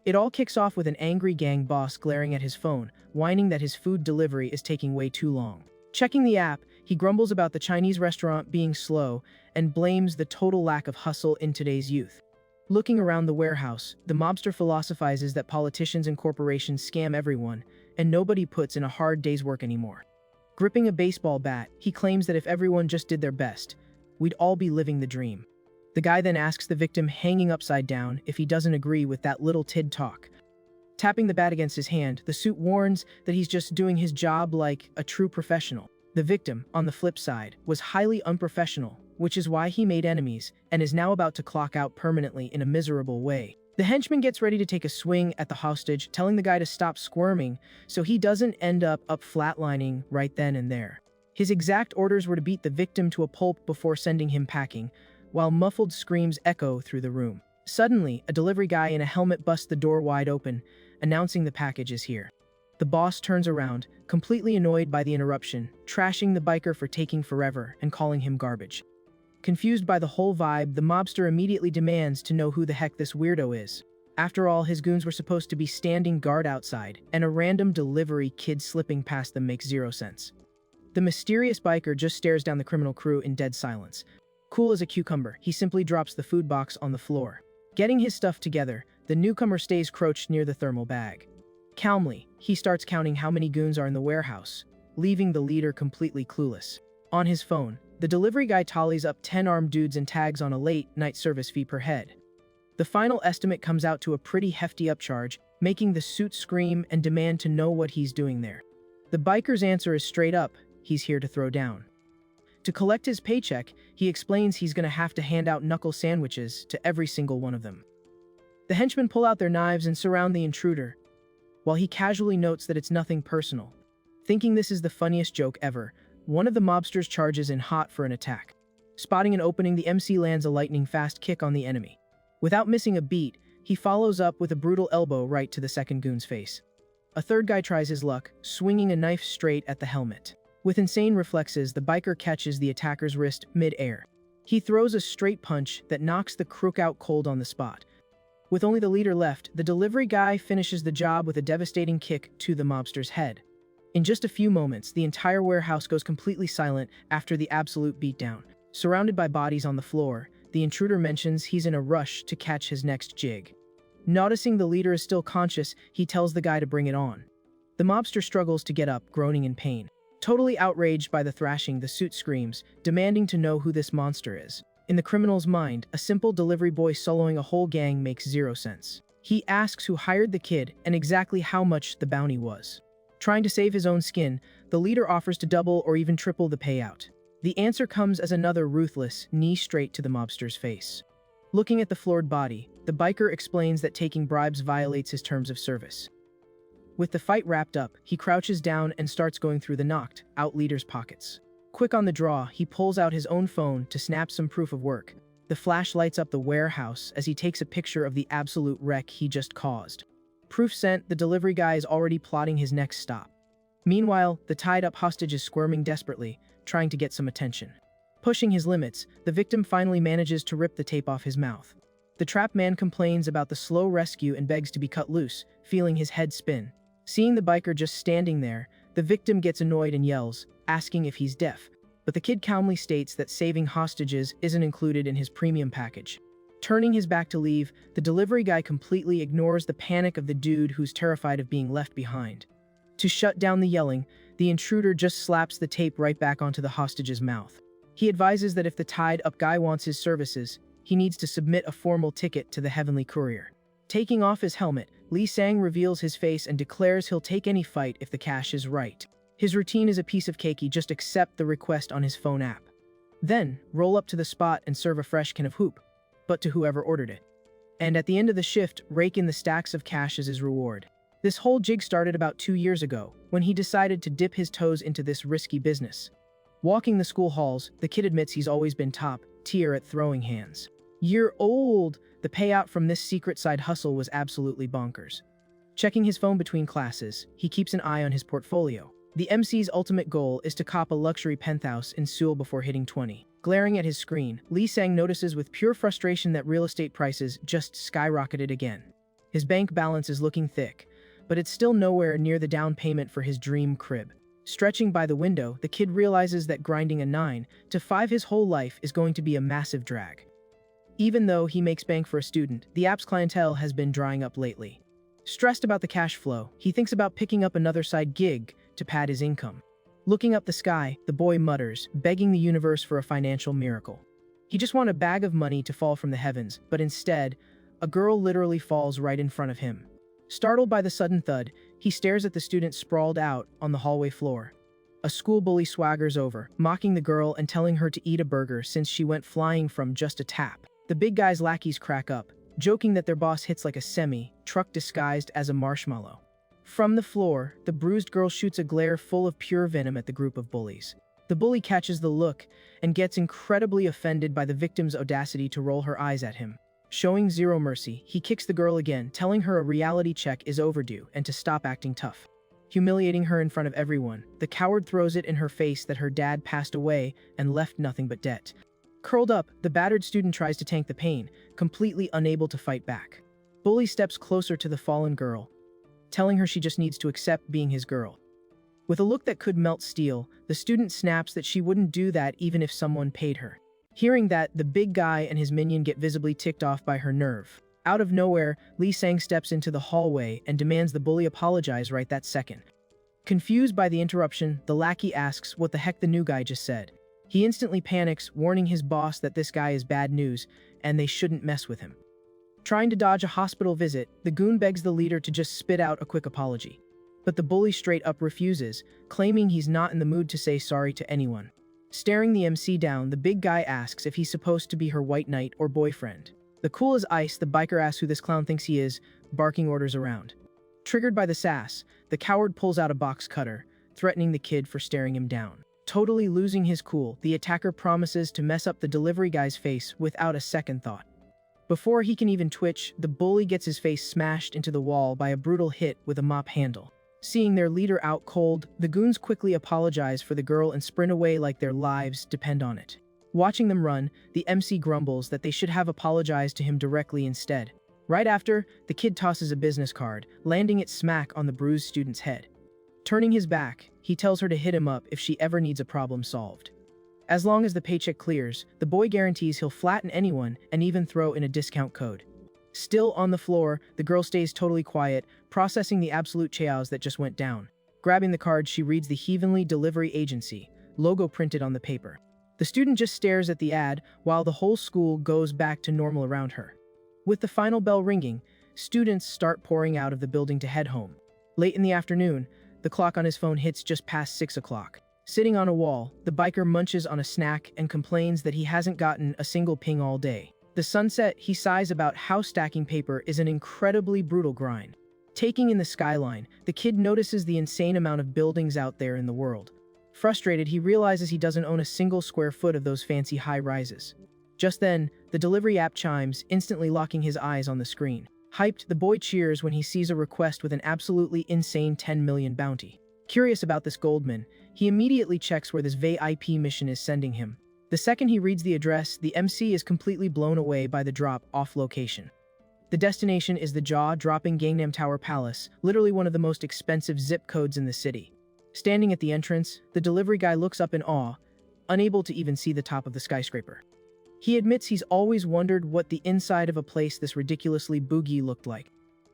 It all kicks off with an angry gang boss glaring at his phone, whining that his food delivery is taking way too long. Checking the app, he grumbles about the Chinese restaurant being slow and blames the total lack of hustle in today's youth. Looking around the warehouse, the mobster philosophizes that politicians and corporations scam everyone, and nobody puts in a hard day's work anymore. Gripping a baseball bat, he claims that if everyone just did their best, we'd all be living the dream. The guy then asks the victim hanging upside down if he doesn't agree with that little tid talk. Tapping the bat against his hand, the suit warns that he's just doing his job like a true professional. The victim, on the flip side, was highly unprofessional, which is why he made enemies and is now about to clock out permanently in a miserable way. The henchman gets ready to take a swing at the hostage, telling the guy to stop squirming so he doesn't end up flatlining right then and there. His exact orders were to beat the victim to a pulp before sending him packing, while muffled screams echo through the room. Suddenly, a delivery guy in a helmet busts the door wide open, announcing the package is here. The boss turns around, completely annoyed by the interruption, trashing the biker for taking forever and calling him garbage. Confused by the whole vibe, the mobster immediately demands to know who the heck this weirdo is. After all, his goons were supposed to be standing guard outside, and a random delivery kid slipping past them makes zero sense. The mysterious biker just stares down the criminal crew in dead silence. Cool as a cucumber, he simply drops the food box on the floor. Getting his stuff together, the newcomer stays crouched near the thermal bag. Calmly, he starts counting how many goons are in the warehouse, leaving the leader completely clueless. On his phone, the delivery guy tallies up 10 armed dudes and tags on a late-night service fee per head. The final estimate comes out to a pretty hefty upcharge, making the suit scream and demand to know what he's doing there. The biker's answer is straight up, he's here to throw down. To collect his paycheck, he explains he's going to have to hand out knuckle sandwiches to every single one of them. The henchmen pull out their knives and surround the intruder, while he casually notes that it's nothing personal. Thinking this is the funniest joke ever, one of the mobsters charges in hot for an attack. Spotting an opening, the MC lands a lightning-fast kick on the enemy. Without missing a beat, he follows up with a brutal elbow right to the second goon's face. A third guy tries his luck, swinging a knife straight at the helmet. With insane reflexes, the biker catches the attacker's wrist mid-air. He throws a straight punch that knocks the crook out cold on the spot. With only the leader left, the delivery guy finishes the job with a devastating kick to the mobster's head. In just a few moments, the entire warehouse goes completely silent after the absolute beatdown. Surrounded by bodies on the floor, the intruder mentions he's in a rush to catch his next jig. Noticing the leader is still conscious, he tells the guy to bring it on. The mobster struggles to get up, groaning in pain. Totally outraged by the thrashing, the suit screams, demanding to know who this monster is. In the criminal's mind, a simple delivery boy soloing a whole gang makes zero sense. He asks who hired the kid and exactly how much the bounty was. Trying to save his own skin, the leader offers to double or even triple the payout. The answer comes as another ruthless knee straight to the mobster's face. Looking at the floored body, the biker explains that taking bribes violates his terms of service. With the fight wrapped up, he crouches down and starts going through the knocked out leader's pockets. Quick on the draw, he pulls out his own phone to snap some proof of work. The flash lights up the warehouse as he takes a picture of the absolute wreck he just caused. Proof sent, the delivery guy is already plotting his next stop. Meanwhile, the tied-up hostage is squirming desperately, trying to get some attention. Pushing his limits, the victim finally manages to rip the tape off his mouth. The trapped man complains about the slow rescue and begs to be cut loose, feeling his head spin. Seeing the biker just standing there, the victim gets annoyed and yells, asking if he's deaf. But the kid calmly states that saving hostages isn't included in his premium package. Turning his back to leave, the delivery guy completely ignores the panic of the dude who's terrified of being left behind. To shut down the yelling, the intruder just slaps the tape right back onto the hostage's mouth. He advises that if the tied-up guy wants his services, he needs to submit a formal ticket to the Heavenly Courier. Taking off his helmet, Lee Sang reveals his face and declares he'll take any fight if the cash is right. His routine is a piece of cake, he just accept the request on his phone app. Then, roll up to the spot and serve a fresh can of hoop, but to whoever ordered it. And at the end of the shift, rake in the stacks of cash as his reward. This whole jig started about 2 years ago, when he decided to dip his toes into this risky business. Walking the school halls, the kid admits he's always been top tier at throwing hands. Year old, the payout from this secret side hustle was absolutely bonkers. Checking his phone between classes, he keeps an eye on his portfolio. The MC's ultimate goal is to cop a luxury penthouse in Seoul before hitting 20. Glaring at his screen, Lee Sang notices with pure frustration that real estate prices just skyrocketed again. His bank balance is looking thick, but it's still nowhere near the down payment for his dream crib. Stretching by the window, the kid realizes that grinding a 9 to 5 his whole life is going to be a massive drag. Even though he makes bank for a student, the app's clientele has been drying up lately. Stressed about the cash flow, he thinks about picking up another side gig to pad his income. Looking up the sky, the boy mutters, begging the universe for a financial miracle. He just wants a bag of money to fall from the heavens, but instead, a girl literally falls right in front of him. Startled by the sudden thud, he stares at the student sprawled out on the hallway floor. A school bully swaggers over, mocking the girl and telling her to eat a burger since she went flying from just a tap. The big guy's lackeys crack up, joking that their boss hits like a semi-truck disguised as a marshmallow. From the floor, the bruised girl shoots a glare full of pure venom at the group of bullies. The bully catches the look and gets incredibly offended by the victim's audacity to roll her eyes at him. Showing zero mercy, he kicks the girl again, telling her a reality check is overdue and to stop acting tough. Humiliating her in front of everyone, the coward throws it in her face that her dad passed away and left nothing but debt. Curled up, the battered student tries to tank the pain, completely unable to fight back. Bully steps closer to the fallen girl, telling her she just needs to accept being his girl. With a look that could melt steel, the student snaps that she wouldn't do that even if someone paid her. Hearing that, the big guy and his minion get visibly ticked off by her nerve. Out of nowhere, Lee Sang steps into the hallway and demands the bully apologize right that second. Confused by the interruption, the lackey asks what the heck the new guy just said. He instantly panics, warning his boss that this guy is bad news and they shouldn't mess with him. Trying to dodge a hospital visit, the goon begs the leader to just spit out a quick apology. But the bully straight up refuses, claiming he's not in the mood to say sorry to anyone. Staring the MC down, the big guy asks if he's supposed to be her white knight or boyfriend. The cool as ice, the biker asks who this clown thinks he is, barking orders around. Triggered by the sass, the coward pulls out a box cutter, threatening the kid for staring him down. Totally losing his cool, the attacker promises to mess up the delivery guy's face without a second thought. Before he can even twitch, the bully gets his face smashed into the wall by a brutal hit with a mop handle. Seeing their leader out cold, the goons quickly apologize for the girl and sprint away like their lives depend on it. Watching them run, the MC grumbles that they should have apologized to him directly instead. Right after, the kid tosses a business card, landing it smack on the bruised student's head. Turning his back, he tells her to hit him up if she ever needs a problem solved. As long as the paycheck clears, the boy guarantees he'll flatten anyone and even throw in a discount code. Still on the floor, the girl stays totally quiet, processing the absolute chaos that just went down. Grabbing the card, she reads the Heavenly Delivery Agency logo printed on the paper. The student just stares at the ad while the whole school goes back to normal around her. With the final bell ringing, students start pouring out of the building to head home. Late in the afternoon, the clock on his phone hits just past 6 o'clock. Sitting on a wall, the biker munches on a snack and complains that he hasn't gotten a single ping all day. The sunset, he sighs about how stacking paper is an incredibly brutal grind. Taking in the skyline, the kid notices the insane amount of buildings out there in the world. Frustrated, he realizes he doesn't own a single square foot of those fancy high-rises. Just then, the delivery app chimes, instantly locking his eyes on the screen. Hyped, the boy cheers when he sees a request with an absolutely insane 10 million bounty. Curious about this Goldman, he immediately checks where this VIP mission is sending him. The second he reads the address, the MC is completely blown away by the drop-off location. The destination is the jaw-dropping Gangnam Tower Palace, literally one of the most expensive zip codes in the city. Standing at the entrance, the delivery guy looks up in awe, unable to even see the top of the skyscraper. He admits he's always wondered what the inside of a place this ridiculously bougie looked like.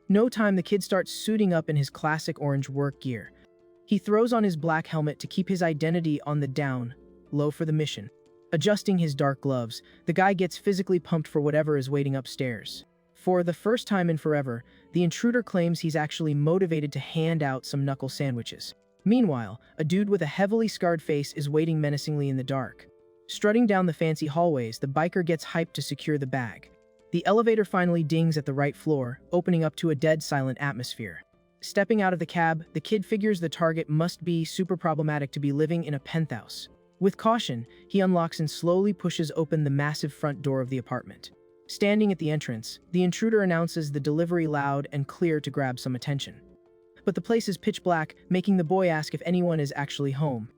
No time, the kid starts suiting up in his classic orange work gear. He throws on his black helmet to keep his identity on the down low for the mission. Adjusting his dark gloves, the guy gets physically pumped for whatever is waiting upstairs. For the first time in forever, the intruder claims he's actually motivated to hand out some knuckle sandwiches. Meanwhile, a dude with a heavily scarred face is waiting menacingly in the dark. Strutting down the fancy hallways, the biker gets hyped to secure the bag. The elevator finally dings at the right floor, opening up to a dead silent atmosphere. Stepping out of the cab, the kid figures the target must be super problematic to be living in a penthouse. With caution, he unlocks and slowly pushes open the massive front door of the apartment. Standing at the entrance, the intruder announces the delivery loud and clear to grab some attention. But the place is pitch black, making the boy ask if anyone is actually home.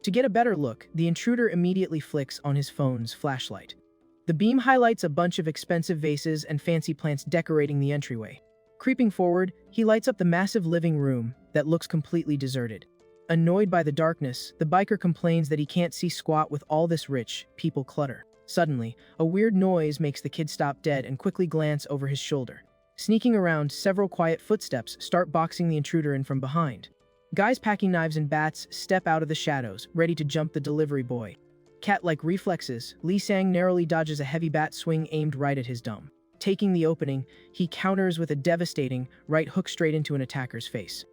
To get a better look, the intruder immediately flicks on his phone's flashlight. The beam highlights a bunch of expensive vases and fancy plants decorating the entryway. Creeping forward, he lights up the massive living room that looks completely deserted. Annoyed by the darkness, the biker complains that he can't see squat with all this rich people clutter. Suddenly, a weird noise makes the kid stop dead and quickly glance over his shoulder. Sneaking around, several quiet footsteps start boxing the intruder in from behind. Guys packing knives and bats step out of the shadows, ready to jump the delivery boy. Cat-like reflexes, Lee Sang narrowly dodges a heavy bat swing aimed right at his dome. Taking the opening, he counters with a devastating right hook straight into an attacker's face.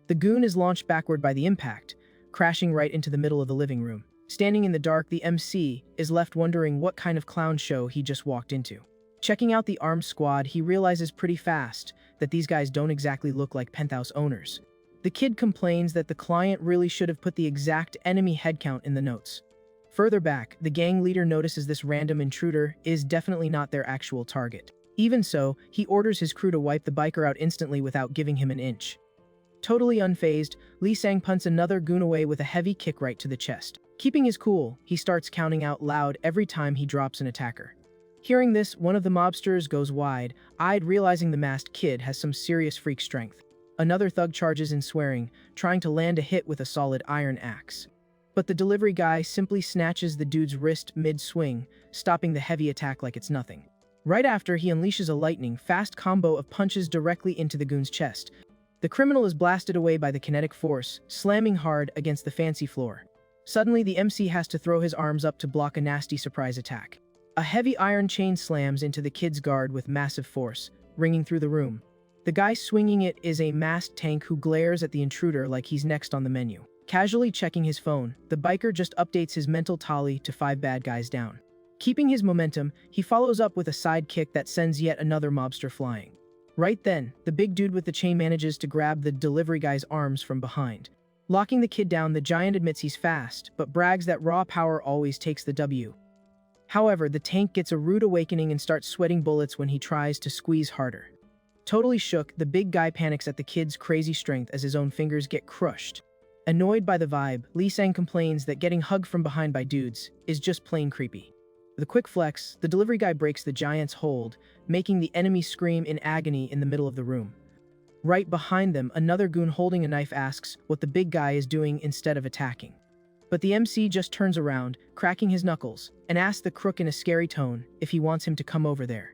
The goon is launched backward by the impact, crashing right into the middle of the living room. Standing in the dark, the MC is left wondering what kind of clown show he just walked into. Checking out the armed squad, he realizes pretty fast that these guys don't exactly look like penthouse owners. The kid complains that the client really should have put the exact enemy headcount in the notes. Further back, the gang leader notices this random intruder is definitely not their actual target. Even so, he orders his crew to wipe the biker out instantly without giving him an inch. Totally unfazed, Lee Sang punts another goon away with a heavy kick right to the chest. Keeping his cool, he starts counting out loud every time he drops an attacker. Hearing this, one of the mobsters goes wide-eyed, realizing the masked kid has some serious freak strength. Another thug charges in swearing, trying to land a hit with a solid iron axe. But the delivery guy simply snatches the dude's wrist mid-swing, stopping the heavy attack like it's nothing. Right after, he unleashes a lightning-fast combo of punches directly into the goon's chest. The criminal is blasted away by the kinetic force, slamming hard against the fancy floor. Suddenly, the MC has to throw his arms up to block a nasty surprise attack. A heavy iron chain slams into the kid's guard with massive force, ringing through the room. The guy swinging it is a masked tank who glares at the intruder like he's next on the menu. Casually checking his phone, the biker just updates his mental tally to 5 bad guys down. Keeping his momentum, he follows up with a side kick that sends yet another mobster flying. Right then, the big dude with the chain manages to grab the delivery guy's arms from behind. Locking the kid down, the giant admits he's fast, but brags that raw power always takes the W. However, the tank gets a rude awakening and starts sweating bullets when he tries to squeeze harder. Totally shook, the big guy panics at the kid's crazy strength as his own fingers get crushed. Annoyed by the vibe, Lee Sang complains that getting hugged from behind by dudes is just plain creepy. With a quick flex, the delivery guy breaks the giant's hold, making the enemy scream in agony in the middle of the room. Right behind them, another goon holding a knife asks what the big guy is doing instead of attacking. But the MC just turns around, cracking his knuckles, and asks the crook in a scary tone if he wants him to come over there.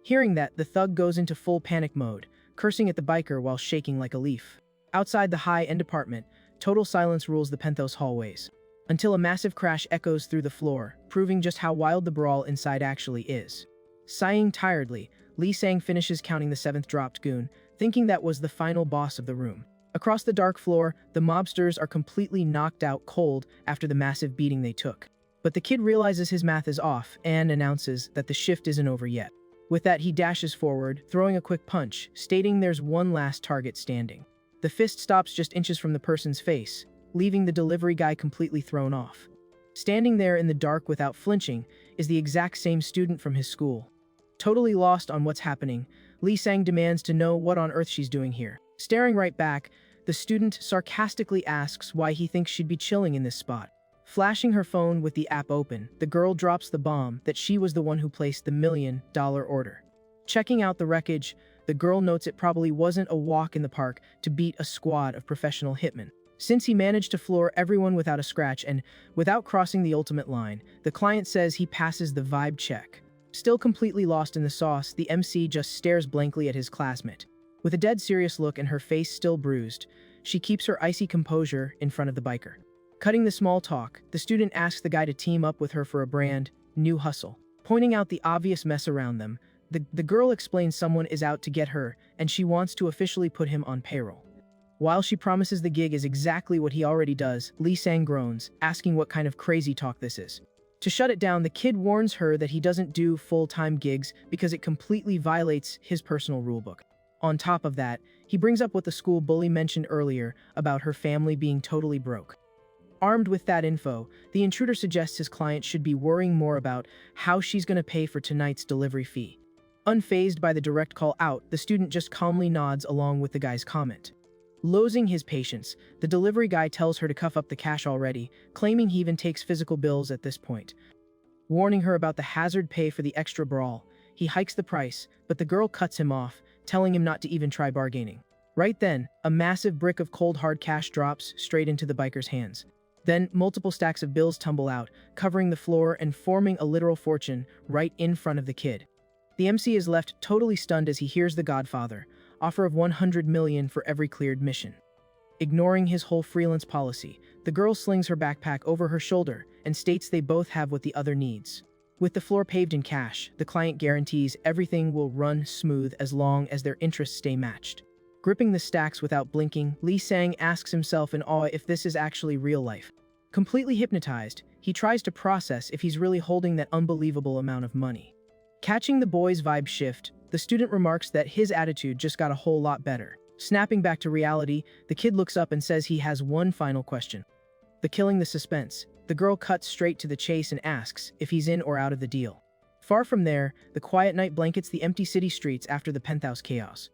Hearing that, the thug goes into full panic mode, cursing at the biker while shaking like a leaf. Outside the high-end apartment, total silence rules the penthouse hallways, until a massive crash echoes through the floor, proving just how wild the brawl inside actually is. Sighing tiredly, Lee Sang finishes counting the 7th dropped goon, thinking that was the final boss of the room. Across the dark floor, the mobsters are completely knocked out cold after the massive beating they took. But the kid realizes his math is off and announces that the shift isn't over yet. With that, he dashes forward, throwing a quick punch, stating there's one last target standing. The fist stops just inches from the person's face, leaving the delivery guy completely thrown off. Standing there in the dark without flinching is the exact same student from his school. Totally lost on what's happening, Lee Sang demands to know what on earth she's doing here. Staring right back, the student sarcastically asks why he thinks she'd be chilling in this spot. Flashing her phone with the app open, the girl drops the bomb that she was the one who placed the $1 million order. Checking out the wreckage, the girl notes it probably wasn't a walk in the park to beat a squad of professional hitmen. Since he managed to floor everyone without a scratch and without crossing the ultimate line, the client says he passes the vibe check. Still completely lost in the sauce, the MC just stares blankly at his classmate. With a dead serious look and her face still bruised, she keeps her icy composure in front of the biker. Cutting the small talk, the student asks the guy to team up with her for a brand new hustle. Pointing out the obvious mess around them, the girl explains someone is out to get her and she wants to officially put him on payroll. While she promises the gig is exactly what he already does, Lee Sang groans, asking what kind of crazy talk this is. To shut it down, the kid warns her that he doesn't do full-time gigs because it completely violates his personal rulebook. On top of that, he brings up what the school bully mentioned earlier about her family being totally broke. Armed with that info, the intruder suggests his client should be worrying more about how she's going to pay for tonight's delivery fee. Unfazed by the direct call out, the student just calmly nods along with the guy's comment. Losing his patience, the delivery guy tells her to cuff up the cash already, claiming he even takes physical bills at this point. Warning her about the hazard pay for the extra brawl, he hikes the price, but the girl cuts him off, telling him not to even try bargaining. Right then, a massive brick of cold hard cash drops straight into the biker's hands. Then, multiple stacks of bills tumble out, covering the floor and forming a literal fortune right in front of the kid. The MC is left totally stunned as he hears the Godfather offer of 100 million for every cleared mission. Ignoring his whole freelance policy, the girl slings her backpack over her shoulder and states they both have what the other needs. With the floor paved in cash, the client guarantees everything will run smooth as long as their interests stay matched. Gripping the stacks without blinking, Lee Sang asks himself in awe if this is actually real life. Completely hypnotized, he tries to process if he's really holding that unbelievable amount of money. Catching the boy's vibe shift, the student remarks that his attitude just got a whole lot better. Snapping back to reality, the kid looks up and says he has one final question. Killing the suspense, the girl cuts straight to the chase and asks if he's in or out of the deal. Far from there, the quiet night blankets the empty city streets after the penthouse chaos.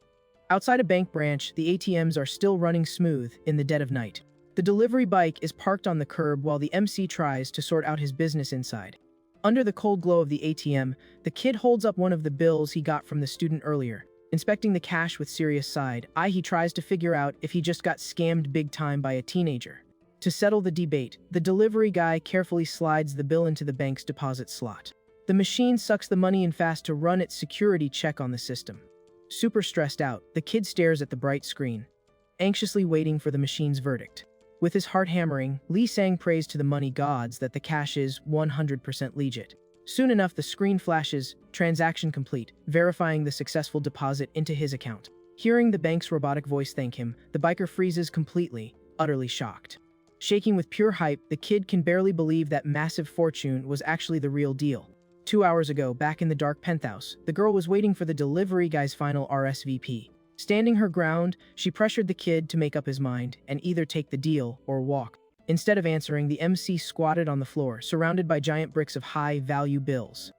Outside a bank branch, the ATMs are still running smooth in the dead of night. The delivery bike is parked on the curb while the MC tries to sort out his business inside. Under the cold glow of the ATM, the kid holds up one of the bills he got from the student earlier. Inspecting the cash with serious side eye, he tries to figure out if he just got scammed big time by a teenager. To settle the debate, the delivery guy carefully slides the bill into the bank's deposit slot. The machine sucks the money in fast to run its security check on the system. Super stressed out, the kid stares at the bright screen, anxiously waiting for the machine's verdict. With his heart hammering, Lee Sang prays to the money gods that the cash is 100% legit. Soon enough, the screen flashes, transaction complete, verifying the successful deposit into his account. Hearing the bank's robotic voice thank him, the biker freezes completely, utterly shocked. Shaking with pure hype, the kid can barely believe that massive fortune was actually the real deal. 2 hours ago, back in the dark penthouse, the girl was waiting for the delivery guy's final RSVP. Standing her ground, she pressured the kid to make up his mind and either take the deal or walk. Instead of answering, the MC squatted on the floor, surrounded by giant bricks of high-value bills.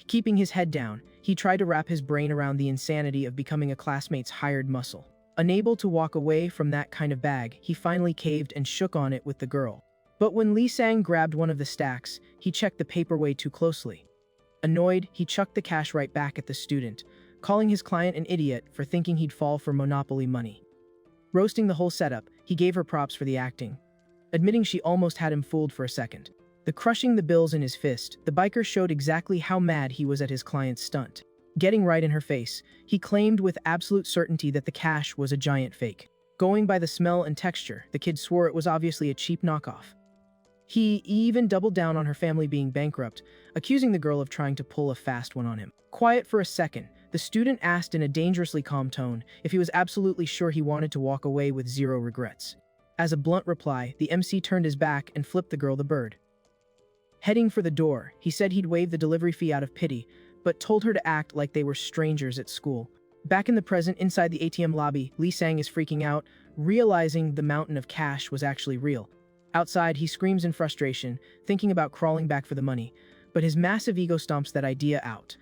Keeping his head down, he tried to wrap his brain around the insanity of becoming a classmate's hired muscle. Unable to walk away from that kind of bag, he finally caved and shook on it with the girl. But when Lee Sang grabbed one of the stacks, he checked the paper way too closely. Annoyed, he chucked the cash right back at the student, calling his client an idiot for thinking he'd fall for Monopoly money. Roasting the whole setup, he gave her props for the acting, admitting she almost had him fooled for a second. Crushing the bills in his fist, the biker showed exactly how mad he was at his client's stunt. Getting right in her face, he claimed with absolute certainty that the cash was a giant fake. Going by the smell and texture, the kid swore it was obviously a cheap knockoff. He even doubled down on her family being bankrupt, accusing the girl of trying to pull a fast one on him. Quiet for a second, the student asked in a dangerously calm tone if he was absolutely sure he wanted to walk away with zero regrets. As a blunt reply, the MC turned his back and flipped the girl the bird. Heading for the door, he said he'd waive the delivery fee out of pity, but told her to act like they were strangers at school. Back in the present, inside the ATM lobby, Lee Sang is freaking out, realizing the mountain of cash was actually real. Outside, he screams in frustration, thinking about crawling back for the money, but his massive ego stomps that idea out.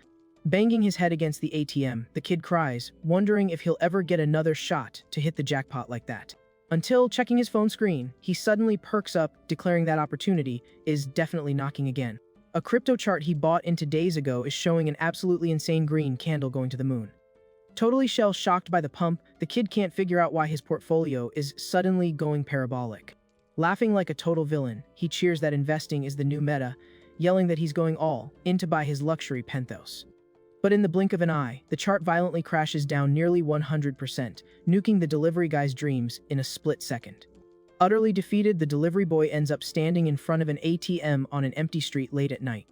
Banging his head against the ATM, the kid cries, wondering if he'll ever get another shot to hit the jackpot like that. Until, checking his phone screen, he suddenly perks up, declaring that opportunity is definitely knocking again. A crypto chart he bought into days ago is showing an absolutely insane green candle going to the moon. Totally shell-shocked by the pump, the kid can't figure out why his portfolio is suddenly going parabolic. Laughing like a total villain, he cheers that investing is the new meta, yelling that he's going all in to buy his luxury penthouse. But in the blink of an eye, the chart violently crashes down nearly 100%, nuking the delivery guy's dreams in a split second. Utterly defeated, the delivery boy ends up standing in front of an ATM on an empty street late at night.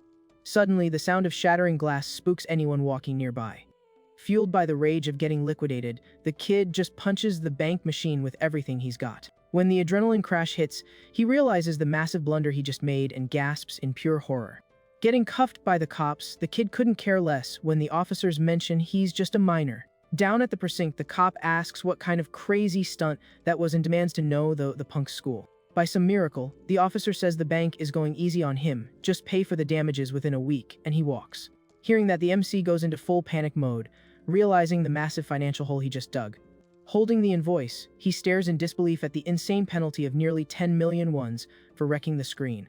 Suddenly, the sound of shattering glass spooks anyone walking nearby. Fueled by the rage of getting liquidated, the kid just punches the bank machine with everything he's got. When the adrenaline crash hits, he realizes the massive blunder he just made and gasps in pure horror. Getting cuffed by the cops, the kid couldn't care less when the officers mention he's just a minor. Down at the precinct, the cop asks what kind of crazy stunt that was and demands to know the punk's school. By some miracle, the officer says the bank is going easy on him, just pay for the damages within a week, and he walks. Hearing that, the MC goes into full panic mode, realizing the massive financial hole he just dug. Holding the invoice, he stares in disbelief at the insane penalty of nearly 10 million wons for wrecking the screen.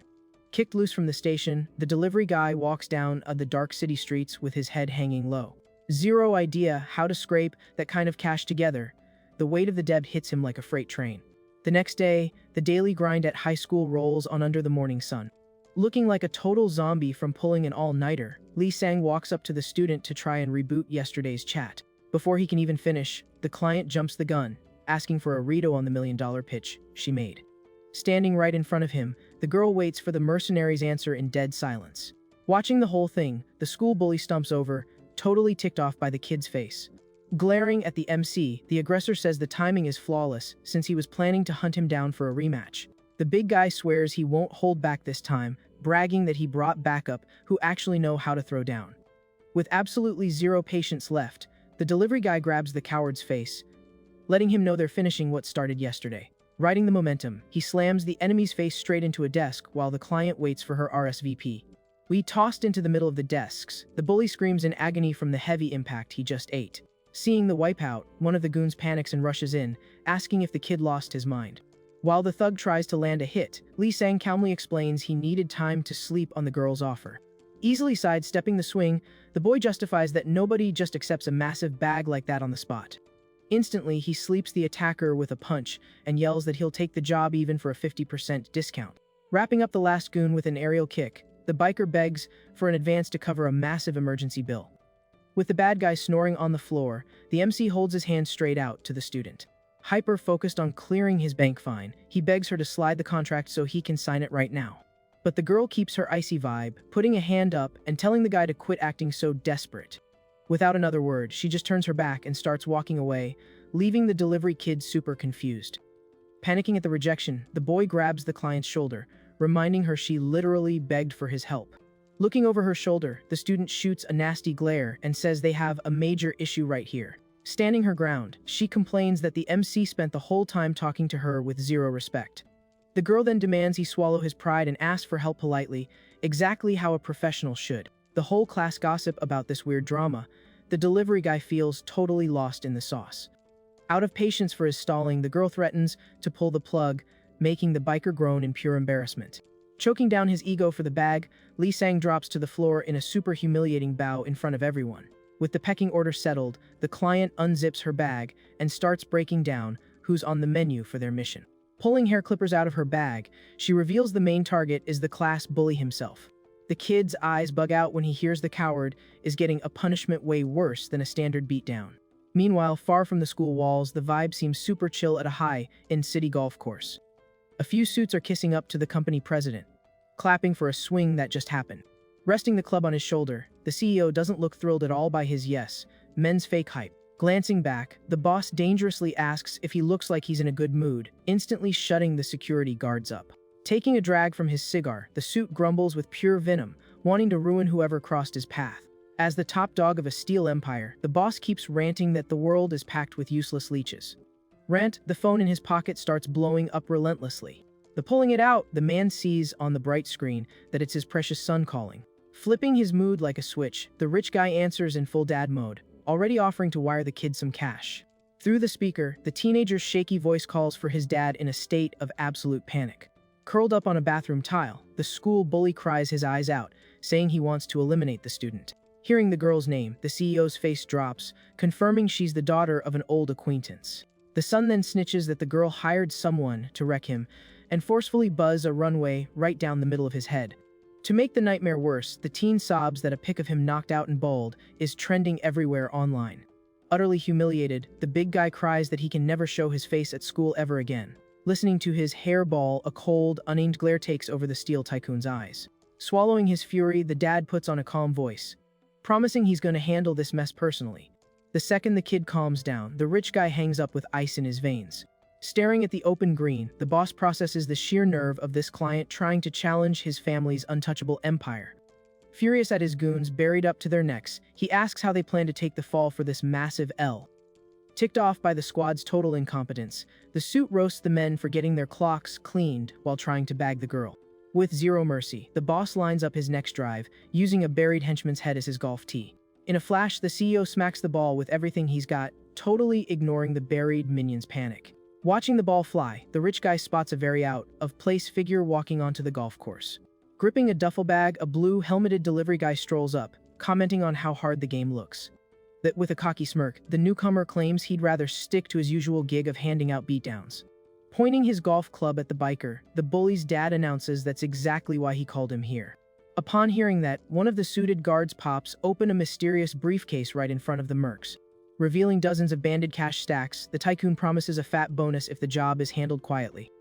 Kicked loose from the station, the delivery guy walks down the dark city streets with his head hanging low. Zero idea how to scrape that kind of cash together. The weight of the debt hits him like a freight train. The next day, the daily grind at high school rolls on under the morning sun. Looking like a total zombie from pulling an all-nighter, Lee Sang walks up to the student to try and reboot yesterday's chat. Before he can even finish, the client jumps the gun, asking for a redo on the $1 million pitch she made. Standing right in front of him, the girl waits for the mercenary's answer in dead silence. Watching the whole thing, the school bully stumps over, totally ticked off by the kid's face. Glaring at the MC, the aggressor says the timing is flawless since he was planning to hunt him down for a rematch. The big guy swears he won't hold back this time, bragging that he brought backup who actually know how to throw down. With absolutely zero patience left, the delivery guy grabs the coward's face, letting him know they're finishing what started yesterday. Riding the momentum, he slams the enemy's face straight into a desk while the client waits for her RSVP. We tossed into the middle of the desks. The bully screams in agony from the heavy impact he just ate. Seeing the wipeout, one of the goons panics and rushes in, asking if the kid lost his mind. While the thug tries to land a hit, Lee Sang calmly explains he needed time to sleep on the girl's offer. Easily sidestepping the swing, the boy justifies that nobody just accepts a massive bag like that on the spot. Instantly, he sleeps the attacker with a punch and yells that he'll take the job even for a 50% discount. Wrapping up the last goon with an aerial kick, the biker begs for an advance to cover a massive emergency bill. With the bad guy snoring on the floor, the MC holds his hand straight out to the student. Hyper-focused on clearing his bank fine, he begs her to slide the contract so he can sign it right now. But the girl keeps her icy vibe, putting a hand up and telling the guy to quit acting so desperate. Without another word, she just turns her back and starts walking away, leaving the delivery kid super confused. Panicking at the rejection, the boy grabs the client's shoulder, reminding her she literally begged for his help. Looking over her shoulder, the student shoots a nasty glare and says they have a major issue right here. Standing her ground, she complains that the MC spent the whole time talking to her with zero respect. The girl then demands he swallow his pride and asks for help politely, exactly how a professional should. The whole class gossip about this weird drama. The delivery guy feels totally lost in the sauce. Out of patience for his stalling, the girl threatens to pull the plug, making the biker groan in pure embarrassment. Choking down his ego for the bag, Lee Sang drops to the floor in a super humiliating bow in front of everyone. With the pecking order settled, the client unzips her bag and starts breaking down who's on the menu for their mission. Pulling hair clippers out of her bag, she reveals the main target is the class bully himself. The kid's eyes bug out when he hears the coward is getting a punishment way worse than a standard beatdown. Meanwhile, far from the school walls, the vibe seems super chill at a high-end city golf course. A few suits are kissing up to the company president, clapping for a swing that just happened. Resting the club on his shoulder, the CEO doesn't look thrilled at all by his yes, men's fake hype. Glancing back, the boss dangerously asks if he looks like he's in a good mood, instantly shutting the security guards up. Taking a drag from his cigar, the suit grumbles with pure venom, wanting to ruin whoever crossed his path. As the top dog of a steel empire, the boss keeps ranting that the world is packed with useless leeches. The phone in his pocket starts blowing up relentlessly. Pulling it out, the man sees on the bright screen that it's his precious son calling. Flipping his mood like a switch, the rich guy answers in full dad mode, already offering to wire the kid some cash. Through the speaker, the teenager's shaky voice calls for his dad in a state of absolute panic. Curled up on a bathroom tile, the school bully cries his eyes out, saying he wants to eliminate the student. Hearing the girl's name, the CEO's face drops, confirming she's the daughter of an old acquaintance. The son then snitches that the girl hired someone to wreck him and forcefully buzz a runway right down the middle of his head. To make the nightmare worse, the teen sobs that a pic of him knocked out and bald is trending everywhere online. Utterly humiliated, the big guy cries that he can never show his face at school ever again. Listening to his hairball, a cold, unaimed glare takes over the steel tycoon's eyes. Swallowing his fury, the dad puts on a calm voice, promising he's going to handle this mess personally. The second the kid calms down, the rich guy hangs up with ice in his veins. Staring at the open green, the boss processes the sheer nerve of this client trying to challenge his family's untouchable empire. Furious at his goons buried up to their necks, he asks how they plan to take the fall for this massive L. Ticked off by the squad's total incompetence, the suit roasts the men for getting their clocks cleaned while trying to bag the girl. With zero mercy, the boss lines up his next drive, using a buried henchman's head as his golf tee. In a flash, the CEO smacks the ball with everything he's got, totally ignoring the buried minion's panic. Watching the ball fly, the rich guy spots a very out-of-place figure walking onto the golf course. Gripping a duffel bag, a blue, helmeted delivery guy strolls up, commenting on how hard the game looks. That with a cocky smirk, the newcomer claims he'd rather stick to his usual gig of handing out beatdowns. Pointing his golf club at the biker, the bully's dad announces that's exactly why he called him here. Upon hearing that, one of the suited guards pops open a mysterious briefcase right in front of the mercs. Revealing dozens of banded cash stacks, the tycoon promises a fat bonus if the job is handled quietly.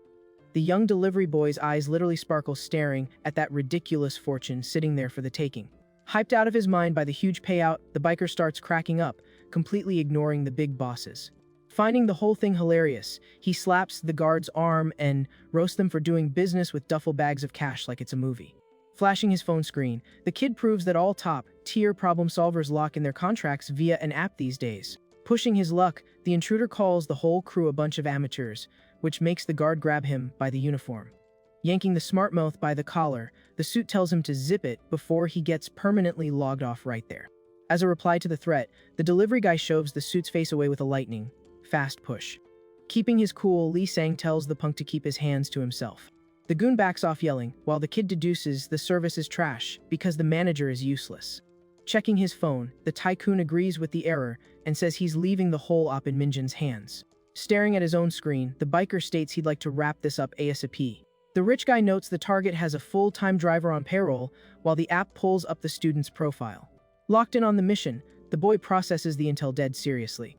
The young delivery boy's eyes literally sparkle staring at that ridiculous fortune sitting there for the taking. Hyped out of his mind by the huge payout, the biker starts cracking up, completely ignoring the big bosses. Finding the whole thing hilarious, he slaps the guard's arm and roasts them for doing business with duffel bags of cash like it's a movie. Flashing his phone screen, the kid proves that all top-tier problem solvers lock in their contracts via an app these days. Pushing his luck, the intruder calls the whole crew a bunch of amateurs, which makes the guard grab him by the uniform. Yanking the smartmouth by the collar, the suit tells him to zip it before he gets permanently logged off right there. As a reply to the threat, the delivery guy shoves the suit's face away with a lightning fast push. Keeping his cool, Lee Sang tells the punk to keep his hands to himself. The goon backs off yelling, while the kid deduces the service is trash because the manager is useless. Checking his phone, the tycoon agrees with the error and says he's leaving the whole op in Minjin's hands. Staring at his own screen, the biker states he'd like to wrap this up ASAP. The rich guy notes the target has a full-time driver on payroll, while the app pulls up the student's profile. Locked in on the mission, the boy processes the intel dead seriously.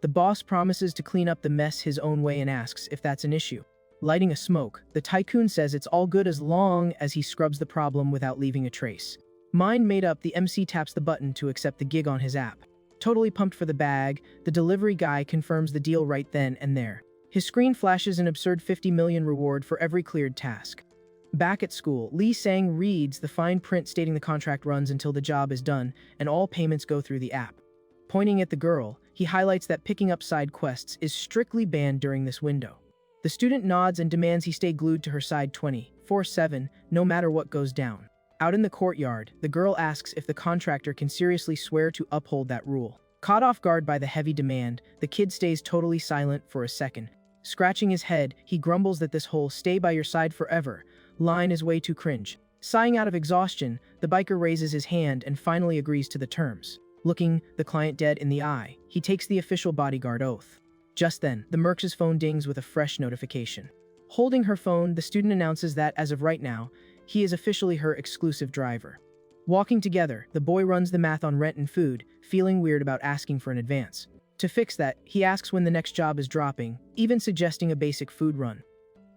The boss promises to clean up the mess his own way and asks if that's an issue. Lighting a smoke, the tycoon says it's all good as long as he scrubs the problem without leaving a trace. Mind made up, the MC taps the button to accept the gig on his app. Totally pumped for the bag, the delivery guy confirms the deal right then and there. His screen flashes an absurd 50 million reward for every cleared task. Back at school, Lee Sang reads the fine print stating the contract runs until the job is done and all payments go through the app. Pointing at the girl, he highlights that picking up side quests is strictly banned during this window. The student nods and demands he stay glued to her side 24/7, no matter what goes down. Out in the courtyard, the girl asks if the contractor can seriously swear to uphold that rule. Caught off guard by the heavy demand, the kid stays totally silent for a second. Scratching his head, he grumbles that this whole "stay by your side forever" line is way too cringe. Sighing out of exhaustion, the biker raises his hand and finally agrees to the terms. Looking the client dead in the eye, he takes the official bodyguard oath. Just then, the merc's phone dings with a fresh notification. Holding her phone, the student announces that, as of right now, he is officially her exclusive driver. Walking together, the boy runs the math on rent and food, feeling weird about asking for an advance. To fix that, he asks when the next job is dropping, even suggesting a basic food run.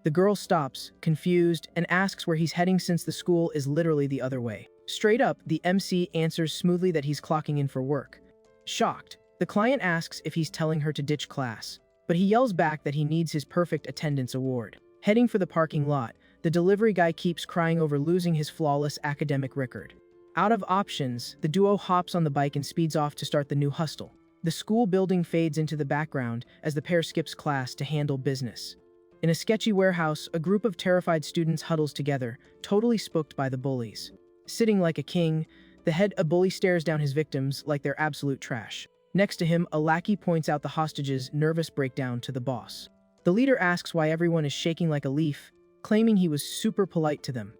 The girl stops, confused, and asks where he's heading since the school is literally the other way. Straight up, the MC answers smoothly that he's clocking in for work. Shocked, the client asks if he's telling her to ditch class, but he yells back that he needs his perfect attendance award. Heading for the parking lot, the delivery guy keeps crying over losing his flawless academic record. Out of options, the duo hops on the bike and speeds off to start the new hustle. The school building fades into the background as the pair skips class to handle business. In a sketchy warehouse, a group of terrified students huddles together, totally spooked by the bullies. Sitting like a king, a bully stares down his victims like they're absolute trash. Next to him, a lackey points out the hostages' nervous breakdown to the boss. The leader asks why everyone is shaking like a leaf, claiming he was super polite to them.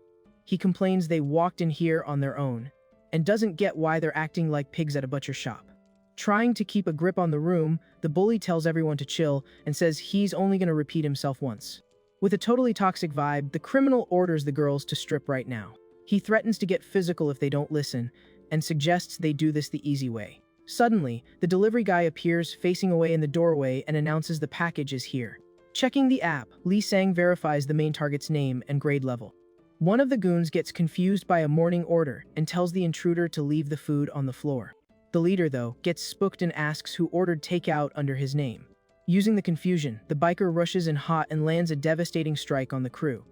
He complains they walked in here on their own, and doesn't get why they're acting like pigs at a butcher shop. Trying to keep a grip on the room, the bully tells everyone to chill and says he's only going to repeat himself once. With a totally toxic vibe, the criminal orders the girls to strip right now. He threatens to get physical if they don't listen, and suggests they do this the easy way. Suddenly, the delivery guy appears facing away in the doorway and announces the package is here. Checking the app, Lee Sang verifies the main target's name and grade level. One of the goons gets confused by a morning order and tells the intruder to leave the food on the floor. The leader, though, gets spooked and asks who ordered takeout under his name. Using the confusion, the biker rushes in hot and lands a devastating strike on the crew.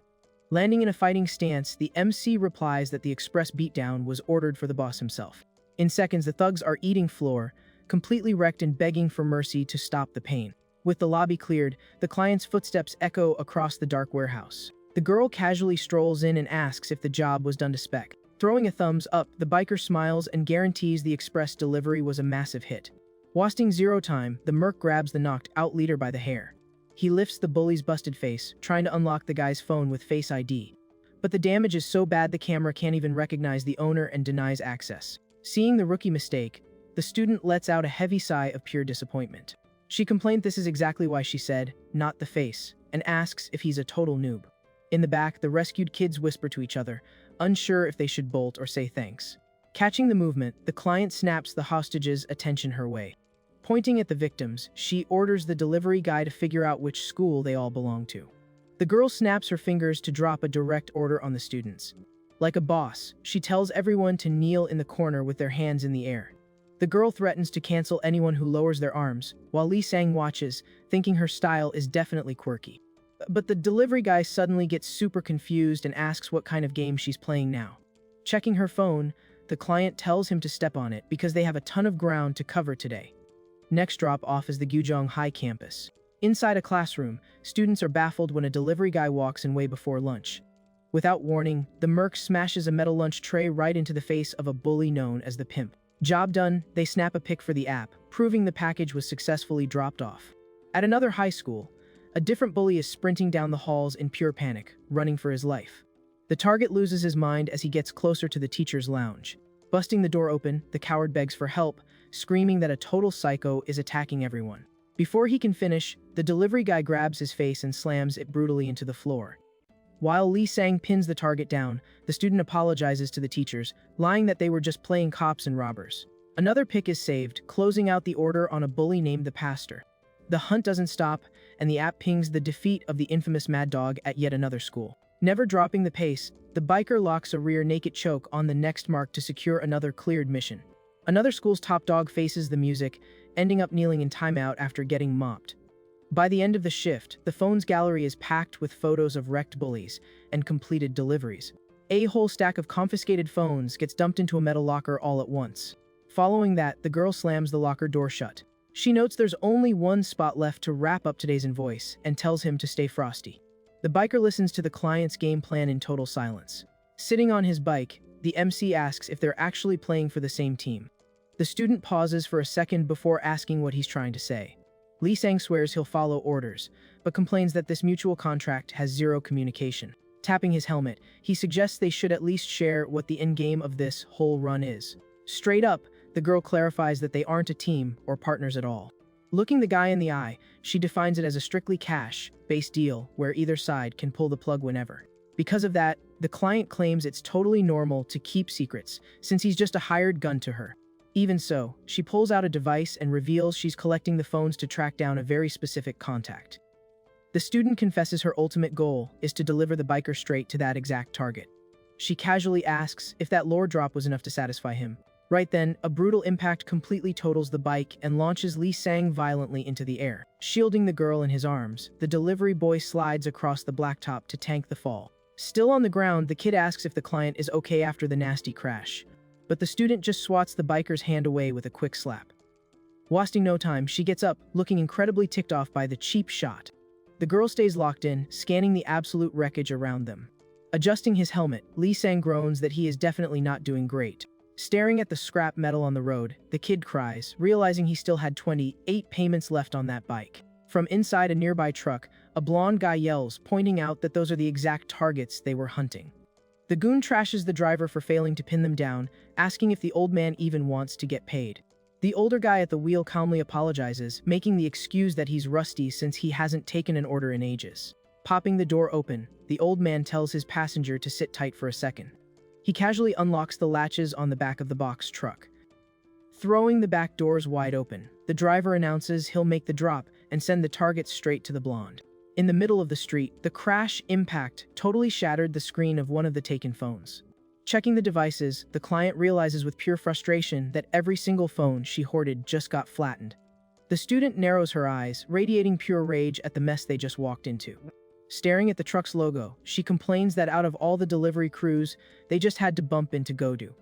Landing in a fighting stance, the MC replies that the express beatdown was ordered for the boss himself. In seconds, the thugs are eating floor, completely wrecked and begging for mercy to stop the pain. With the lobby cleared, the client's footsteps echo across the dark warehouse. The girl casually strolls in and asks if the job was done to spec. Throwing a thumbs up, the biker smiles and guarantees the express delivery was a massive hit. Wasting zero time, the merc grabs the knocked-out leader by the hair. He lifts the bully's busted face, trying to unlock the guy's phone with Face ID. But the damage is so bad the camera can't even recognize the owner and denies access. Seeing the rookie mistake, The student lets out a heavy sigh of pure disappointment. She complained this is exactly why she said, "Not the face," and asks if he's a total noob. In the back, the rescued kids whisper to each other, unsure if they should bolt or say thanks. Catching the movement, the client snaps the hostages' attention her way. Pointing at the victims, she orders the delivery guy to figure out which school they all belong to. The girl snaps her fingers to drop a direct order on the students. Like a boss, she tells everyone to kneel in the corner with their hands in the air. The girl threatens to cancel anyone who lowers their arms, while Lee Sang watches, thinking her style is definitely quirky. But the delivery guy suddenly gets super confused and asks what kind of game she's playing now. Checking her phone, the client tells him to step on it because they have a ton of ground to cover today. Next drop off is the Gujong High campus. Inside a classroom, students are baffled when a delivery guy walks in way before lunch. Without warning, the merc smashes a metal lunch tray right into the face of a bully known as the Pimp. Job done, they snap a pic for the app, proving the package was successfully dropped off. At another high school, a different bully is sprinting down the halls in pure panic, running for his life. The target loses his mind as he gets closer to the teacher's lounge. Busting the door open, the coward begs for help, screaming that a total psycho is attacking everyone. Before he can finish, the delivery guy grabs his face and slams it brutally into the floor. While Lee Sang pins the target down, the student apologizes to the teachers, lying that they were just playing cops and robbers. Another pic is saved, closing out the order on a bully named the Pastor. The hunt doesn't stop, and the app pings the defeat of the infamous Mad Dog at yet another school. Never dropping the pace, the biker locks a rear naked choke on the next mark to secure another cleared mission. Another school's top dog faces the music, ending up kneeling in timeout after getting mopped. By the end of the shift, the phone's gallery is packed with photos of wrecked bullies and completed deliveries. A whole stack of confiscated phones gets dumped into a metal locker all at once. Following that, the girl slams the locker door shut. She notes there's only one spot left to wrap up today's invoice and tells him to stay frosty. The biker listens to the client's game plan in total silence. Sitting on his bike, the MC asks if they're actually playing for the same team. The student pauses for a second before asking what he's trying to say. Lee Sang swears he'll follow orders, but complains that this mutual contract has zero communication. Tapping his helmet, he suggests they should at least share what the endgame of this whole run is. Straight up, the girl clarifies that they aren't a team or partners at all. Looking the guy in the eye, she defines it as a strictly cash-based deal where either side can pull the plug whenever. Because of that, the client claims it's totally normal to keep secrets, since he's just a hired gun to her. Even so, she pulls out a device and reveals she's collecting the phones to track down a very specific contact. The student confesses her ultimate goal is to deliver the biker straight to that exact target. She casually asks if that lore drop was enough to satisfy him. Right then, a brutal impact completely totals the bike and launches Lee Sang violently into the air. Shielding the girl in his arms, the delivery boy slides across the blacktop to tank the fall. Still on the ground, the kid asks if the client is okay after the nasty crash. But the student just swats the biker's hand away with a quick slap. Wasting no time, she gets up, looking incredibly ticked off by the cheap shot. The girl stays locked in, scanning the absolute wreckage around them. Adjusting his helmet, Lee Sang groans that he is definitely not doing great. Staring at the scrap metal on the road, the kid cries, realizing he still had 28 payments left on that bike. From inside a nearby truck, a blonde guy yells, pointing out that those are the exact targets they were hunting. The goon trashes the driver for failing to pin them down, asking if the old man even wants to get paid. The older guy at the wheel calmly apologizes, making the excuse that he's rusty since he hasn't taken an order in ages. Popping the door open, the old man tells his passenger to sit tight for a second. He casually unlocks the latches on the back of the box truck. Throwing the back doors wide open, the driver announces he'll make the drop and send the target straight to the blonde. In the middle of the street, the crash impact totally shattered the screen of one of the taken phones. Checking the devices, the client realizes with pure frustration that every single phone she hoarded just got flattened. The student narrows her eyes, radiating pure rage at the mess they just walked into. Staring at the truck's logo, she complains that out of all the delivery crews, they just had to bump into Godu.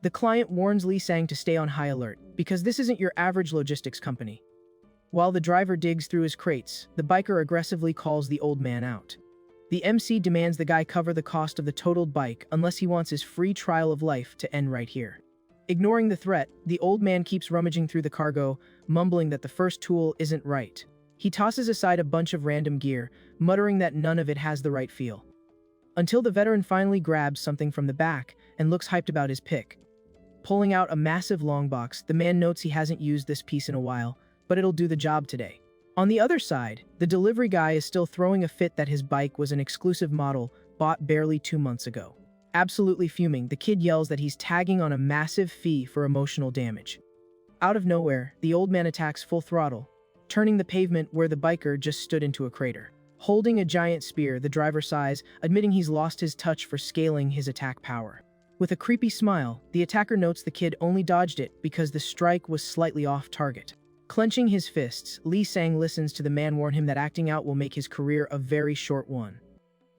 The client warns Lee Sang to stay on high alert, because this isn't your average logistics company. While the driver digs through his crates, the biker aggressively calls the old man out. The MC demands the guy cover the cost of the totaled bike unless he wants his free trial of life to end right here. Ignoring the threat, the old man keeps rummaging through the cargo, mumbling that the first tool isn't right. He tosses aside a bunch of random gear, muttering that none of it has the right feel. Until the veteran finally grabs something from the back and looks hyped about his pick. Pulling out a massive long box, the man notes he hasn't used this piece in a while, but it'll do the job today. On the other side, the delivery guy is still throwing a fit that his bike was an exclusive model bought barely 2 months ago. Absolutely fuming, the kid yells that he's tagging on a massive fee for emotional damage. Out of nowhere, the old man attacks full throttle, turning the pavement where the biker just stood into a crater. Holding a giant spear, the driver sighs, admitting he's lost his touch for scaling his attack power. With a creepy smile, the attacker notes the kid only dodged it because the strike was slightly off target. Clenching his fists, Lee Sang listens to the man warn him that acting out will make his career a very short one.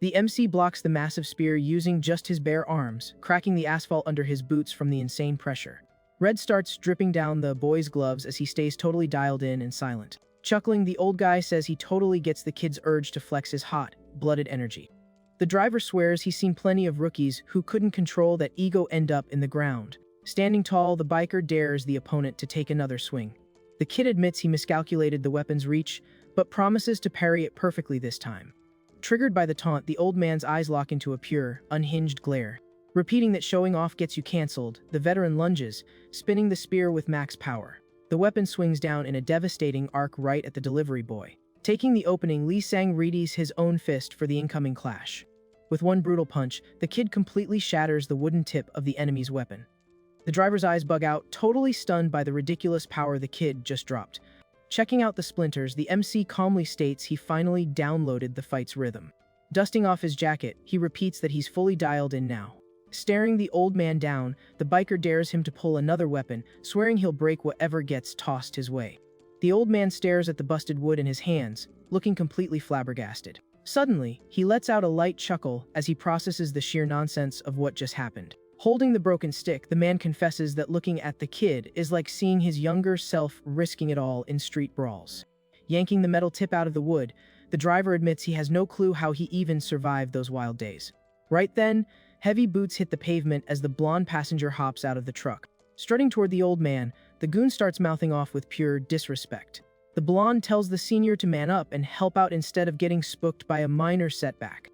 The MC blocks the massive spear using just his bare arms, cracking the asphalt under his boots from the insane pressure. Red starts dripping down the boy's gloves as he stays totally dialed in and silent. Chuckling, the old guy says he totally gets the kid's urge to flex his hot, blooded energy. The driver swears he's seen plenty of rookies who couldn't control that ego end up in the ground. Standing tall, the biker dares the opponent to take another swing. The kid admits he miscalculated the weapon's reach, but promises to parry it perfectly this time. Triggered by the taunt, the old man's eyes lock into a pure, unhinged glare. Repeating that showing off gets you cancelled, the veteran lunges, spinning the spear with max power. The weapon swings down in a devastating arc right at the delivery boy. Taking the opening, Lee Sang readies his own fist for the incoming clash. With one brutal punch, the kid completely shatters the wooden tip of the enemy's weapon. The driver's eyes bug out, totally stunned by the ridiculous power the kid just dropped. Checking out the splinters, the MC calmly states he finally downloaded the fight's rhythm. Dusting off his jacket, he repeats that he's fully dialed in now. Staring the old man down, the biker dares him to pull another weapon, swearing he'll break whatever gets tossed his way. The old man stares at the busted wood in his hands, looking completely flabbergasted. Suddenly, he lets out a light chuckle as he processes the sheer nonsense of what just happened. Holding the broken stick, the man confesses that looking at the kid is like seeing his younger self risking it all in street brawls. Yanking the metal tip out of the wood, the driver admits he has no clue how he even survived those wild days. Right then, heavy boots hit the pavement as the blonde passenger hops out of the truck. Strutting toward the old man, the goon starts mouthing off with pure disrespect. The blonde tells the senior to man up and help out instead of getting spooked by a minor setback.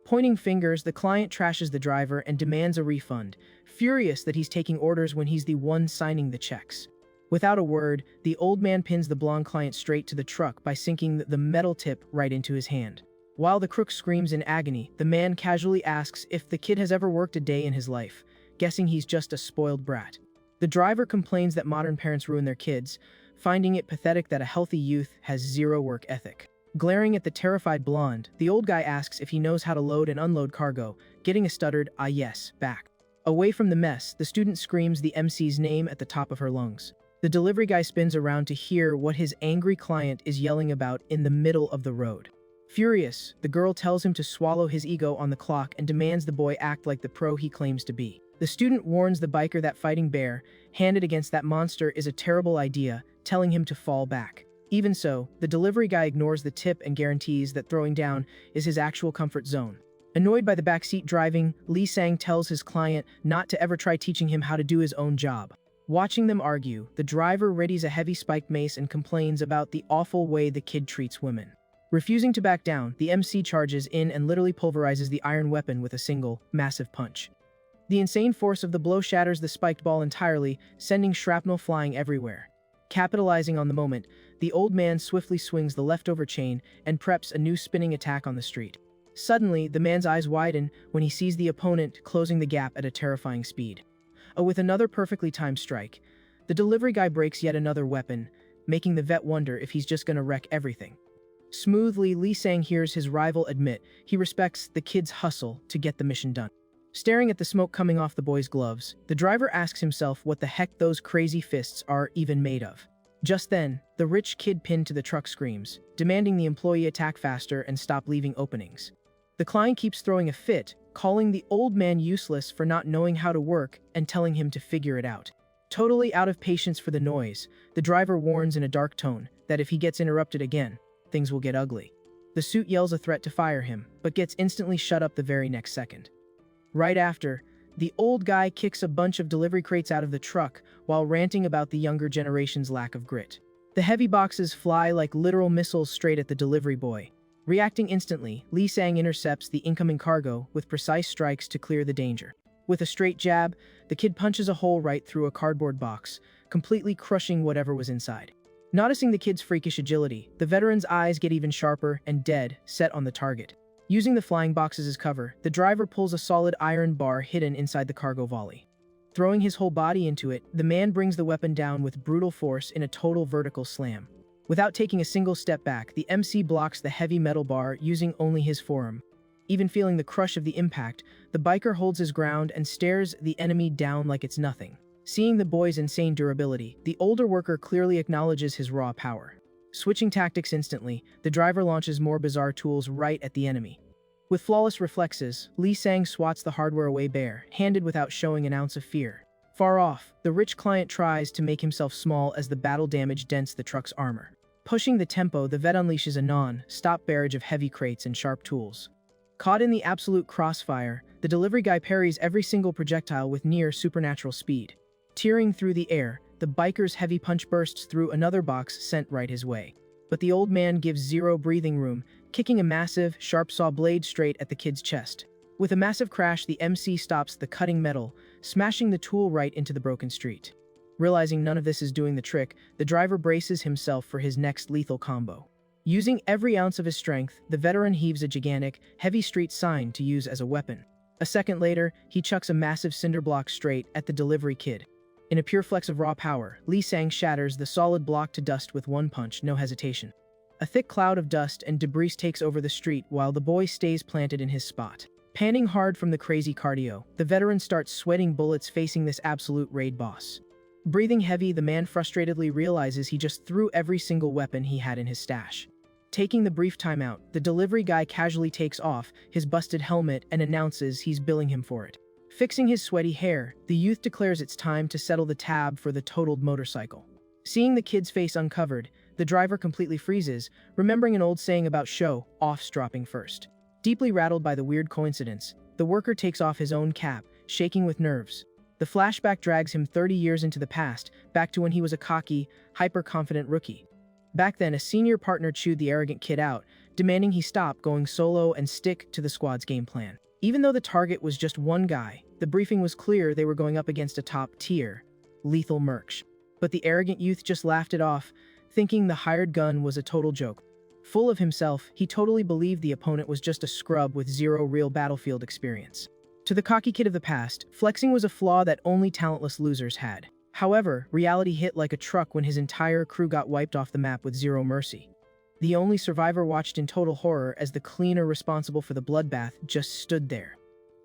Pointing fingers, the client trashes the driver and demands a refund, furious that he's taking orders when he's the one signing the checks. Without a word, the old man pins the blonde client straight to the truck by sinking the metal tip right into his hand. While the crook screams in agony, the man casually asks if the kid has ever worked a day in his life, guessing he's just a spoiled brat. The driver complains that modern parents ruin their kids, finding it pathetic that a healthy youth has zero work ethic. Glaring at the terrified blonde, the old guy asks if he knows how to load and unload cargo, getting a stuttered, "Ah yes," back. Away from the mess, the student screams the MC's name at the top of her lungs. The delivery guy spins around to hear what his angry client is yelling about in the middle of the road. Furious, the girl tells him to swallow his ego on the clock and demands the boy act like the pro he claims to be. The student warns the biker that fighting bare-handed against that monster is a terrible idea, telling him to fall back. Even so, the delivery guy ignores the tip and guarantees that throwing down is his actual comfort zone. Annoyed by the backseat driving, Lee Sang tells his client not to ever try teaching him how to do his own job. Watching them argue, the driver readies a heavy spiked mace and complains about the awful way the kid treats women. Refusing to back down, the MC charges in and literally pulverizes the iron weapon with a single, massive punch. The insane force of the blow shatters the spiked ball entirely, sending shrapnel flying everywhere. Capitalizing on the moment, the old man swiftly swings the leftover chain and preps a new spinning attack on the street. Suddenly, the man's eyes widen when he sees the opponent closing the gap at a terrifying speed. With another perfectly timed strike, the delivery guy breaks yet another weapon, making the vet wonder if he's just gonna wreck everything. Smoothly, Lee Sang hears his rival admit he respects the kid's hustle to get the mission done. Staring at the smoke coming off the boy's gloves, the driver asks himself what the heck those crazy fists are even made of. Just then, the rich kid pinned to the truck screams, demanding the employee attack faster and stop leaving openings. The client keeps throwing a fit, calling the old man useless for not knowing how to work and telling him to figure it out. Totally out of patience for the noise, the driver warns in a dark tone that if he gets interrupted again, things will get ugly. The suit yells a threat to fire him, but gets instantly shut up the very next second. Right after, the old guy kicks a bunch of delivery crates out of the truck while ranting about the younger generation's lack of grit. The heavy boxes fly like literal missiles straight at the delivery boy. Reacting instantly, Lee Sang intercepts the incoming cargo with precise strikes to clear the danger. With a straight jab, the kid punches a hole right through a cardboard box, completely crushing whatever was inside. Noticing the kid's freakish agility, the veteran's eyes get even sharper and dead, set on the target. Using the flying boxes as cover, the driver pulls a solid iron bar hidden inside the cargo volley. Throwing his whole body into it, the man brings the weapon down with brutal force in a total vertical slam. Without taking a single step back, the MC blocks the heavy metal bar using only his forearm. Even feeling the crush of the impact, the biker holds his ground and stares the enemy down like it's nothing. Seeing the boy's insane durability, the older worker clearly acknowledges his raw power. Switching tactics instantly, the driver launches more bizarre tools right at the enemy. With flawless reflexes, Lee Sang swats the hardware away bare-handed without showing an ounce of fear. Far off, the rich client tries to make himself small as the battle damage dents the truck's armor. Pushing the tempo, the vet unleashes a non-stop barrage of heavy crates and sharp tools. Caught in the absolute crossfire, the delivery guy parries every single projectile with near supernatural speed. Tearing through the air, the biker's heavy punch bursts through another box sent right his way. But the old man gives zero breathing room, kicking a massive, sharp saw blade straight at the kid's chest. With a massive crash, the MC stops the cutting metal, smashing the tool right into the broken street. Realizing none of this is doing the trick, the driver braces himself for his next lethal combo. Using every ounce of his strength, the veteran heaves a gigantic, heavy street sign to use as a weapon. A second later, he chucks a massive cinder block straight at the delivery kid. In a pure flex of raw power, Lee Sang shatters the solid block to dust with one punch, no hesitation. A thick cloud of dust and debris takes over the street while the boy stays planted in his spot. Panting hard from the crazy cardio, the veteran starts sweating bullets facing this absolute raid boss. Breathing heavy, the man frustratedly realizes he just threw every single weapon he had in his stash. Taking the brief timeout, the delivery guy casually takes off his busted helmet and announces he's billing him for it. Fixing his sweaty hair, the youth declares it's time to settle the tab for the totaled motorcycle. Seeing the kid's face uncovered, the driver completely freezes, remembering an old saying about show-offs dropping first. Deeply rattled by the weird coincidence, the worker takes off his own cap, shaking with nerves. The flashback drags him 30 years into the past, back to when he was a cocky, hyper-confident rookie. Back then, a senior partner chewed the arrogant kid out, demanding he stop going solo and stick to the squad's game plan. Even though the target was just one guy, the briefing was clear they were going up against a top-tier, lethal merc. But the arrogant youth just laughed it off, thinking the hired gun was a total joke. Full of himself, he totally believed the opponent was just a scrub with zero real battlefield experience. To the cocky kid of the past, flexing was a flaw that only talentless losers had. However, reality hit like a truck when his entire crew got wiped off the map with zero mercy. The only survivor watched in total horror as the cleaner responsible for the bloodbath just stood there.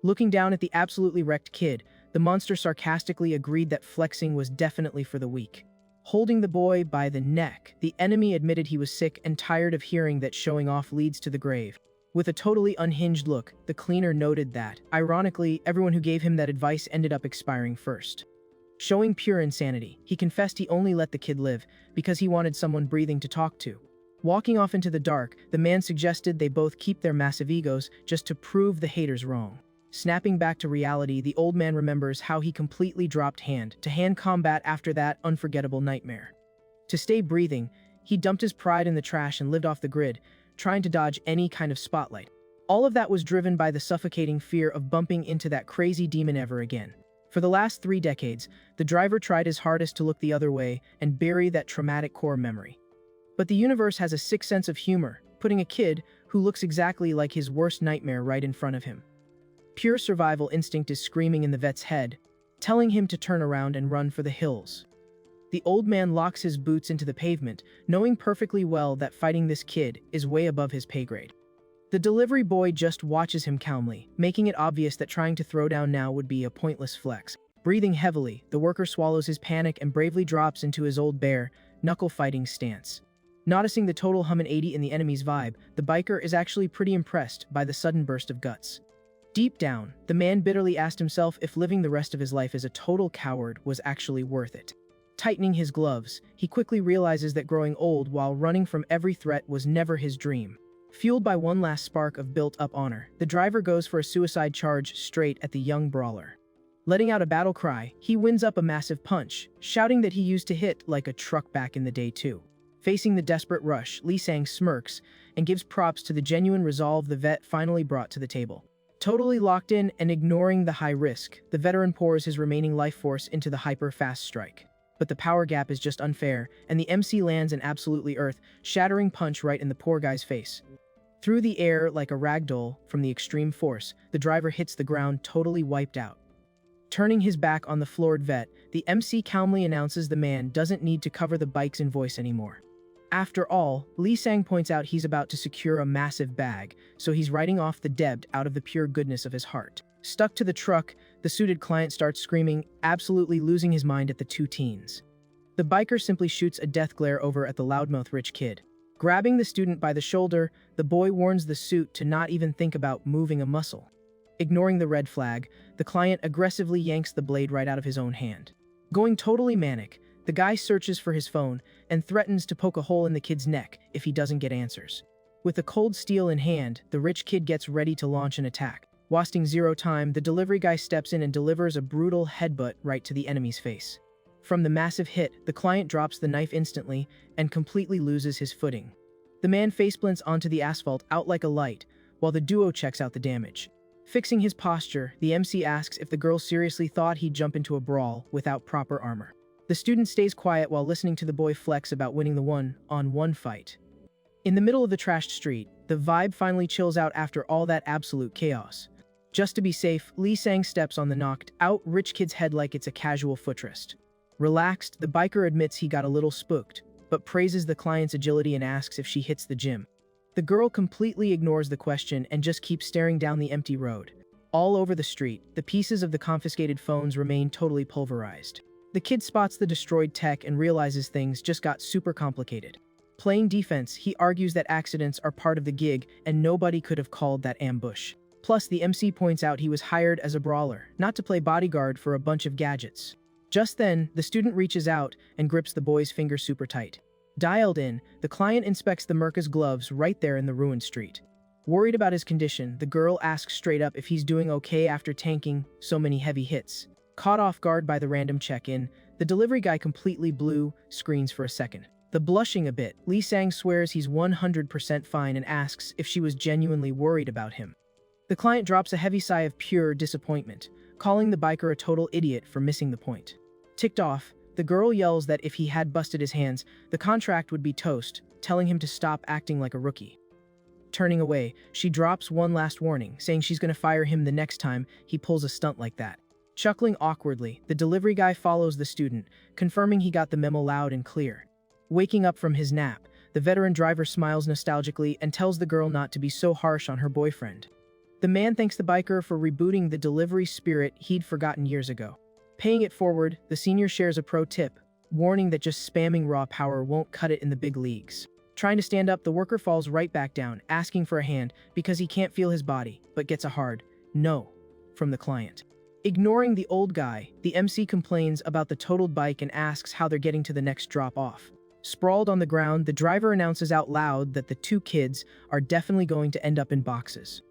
Looking down at the absolutely wrecked kid, the monster sarcastically agreed that flexing was definitely for the weak. Holding the boy by the neck, the enemy admitted he was sick and tired of hearing that showing off leads to the grave. With a totally unhinged look, the cleaner noted that, ironically, everyone who gave him that advice ended up expiring first. Showing pure insanity, he confessed he only let the kid live because he wanted someone breathing to talk to. Walking off into the dark, the man suggested they both keep their massive egos just to prove the haters wrong. Snapping back to reality, the old man remembers how he completely dropped hand-to-hand combat after that unforgettable nightmare. To stay breathing, he dumped his pride in the trash and lived off the grid, trying to dodge any kind of spotlight. All of that was driven by the suffocating fear of bumping into that crazy demon ever again. For the last 3 decades, the driver tried his hardest to look the other way and bury that traumatic core memory. But the universe has a sick sense of humor, putting a kid who looks exactly like his worst nightmare right in front of him. Pure survival instinct is screaming in the vet's head, telling him to turn around and run for the hills. The old man locks his boots into the pavement, knowing perfectly well that fighting this kid is way above his pay grade. The delivery boy just watches him calmly, making it obvious that trying to throw down now would be a pointless flex. Breathing heavily, the worker swallows his panic and bravely drops into his old bare, knuckle-fighting stance. Noticing the total 180 in the enemy's vibe, the biker is actually pretty impressed by the sudden burst of guts. Deep down, the man bitterly asked himself if living the rest of his life as a total coward was actually worth it. Tightening his gloves, he quickly realizes that growing old while running from every threat was never his dream. Fueled by one last spark of built-up honor, the driver goes for a suicide charge straight at the young brawler. Letting out a battle cry, he wins up a massive punch, shouting that he used to hit like a truck back in the day too. Facing the desperate rush, Lee Sang smirks and gives props to the genuine resolve the vet finally brought to the table. Totally locked in and ignoring the high risk, the veteran pours his remaining life force into the hyper-fast strike. But the power gap is just unfair, and the MC lands an absolutely earth-shattering punch right in the poor guy's face. Through the air like a ragdoll from the extreme force, the driver hits the ground totally wiped out. Turning his back on the floored vet, the MC calmly announces the man doesn't need to cover the bike's invoice anymore. After all, Lee Sang points out he's about to secure a massive bag, so he's writing off the debt out of the pure goodness of his heart. Stuck to the truck, the suited client starts screaming, absolutely losing his mind at the two teens. The biker simply shoots a death glare over at the loudmouth rich kid. Grabbing the student by the shoulder, the boy warns the suit to not even think about moving a muscle. Ignoring the red flag, the client aggressively yanks the blade right out of his own hand. Going totally manic, the guy searches for his phone and threatens to poke a hole in the kid's neck if he doesn't get answers. With the cold steel in hand, the rich kid gets ready to launch an attack. Wasting zero time, the delivery guy steps in and delivers a brutal headbutt right to the enemy's face. From the massive hit, the client drops the knife instantly and completely loses his footing. The man faceplants onto the asphalt out like a light, while the duo checks out the damage. Fixing his posture, the MC asks if the girl seriously thought he'd jump into a brawl without proper armor. The student stays quiet while listening to the boy flex about winning the one-on-one fight. In the middle of the trashed street, the vibe finally chills out after all that absolute chaos. Just to be safe, Lee Sang steps on the knocked-out rich kid's head like it's a casual footrest. Relaxed, the biker admits he got a little spooked, but praises the client's agility and asks if she hits the gym. The girl completely ignores the question and just keeps staring down the empty road. All over the street, the pieces of the confiscated phones remain totally pulverized. The kid spots the destroyed tech and realizes things just got super complicated. Playing defense, he argues that accidents are part of the gig and nobody could have called that ambush. Plus, the MC points out he was hired as a brawler, not to play bodyguard for a bunch of gadgets. Just then, the student reaches out and grips the boy's finger super tight. Dialed in, the client inspects the merca's gloves right there in the ruined street. Worried about his condition, the girl asks straight up if he's doing okay after tanking so many heavy hits. Caught off guard by the random check-in, the delivery guy completely blue screens for a second. The blushing a bit, Lee Sang swears he's 100% fine and asks if she was genuinely worried about him. The client drops a heavy sigh of pure disappointment, calling the biker a total idiot for missing the point. Ticked off, the girl yells that if he had busted his hands, the contract would be toast, telling him to stop acting like a rookie. Turning away, she drops one last warning, saying she's gonna fire him the next time he pulls a stunt like that. Chuckling awkwardly, the delivery guy follows the student, confirming he got the memo loud and clear. Waking up from his nap, the veteran driver smiles nostalgically and tells the girl not to be so harsh on her boyfriend. The man thanks the biker for rebooting the delivery spirit he'd forgotten years ago. Paying it forward, the senior shares a pro tip, warning that just spamming raw power won't cut it in the big leagues. Trying to stand up, the worker falls right back down, asking for a hand because he can't feel his body, but gets a hard no from the client. Ignoring the old guy, the MC complains about the totaled bike and asks how they're getting to the next drop-off. Sprawled on the ground, the driver announces out loud that the two kids are definitely going to end up in boxes.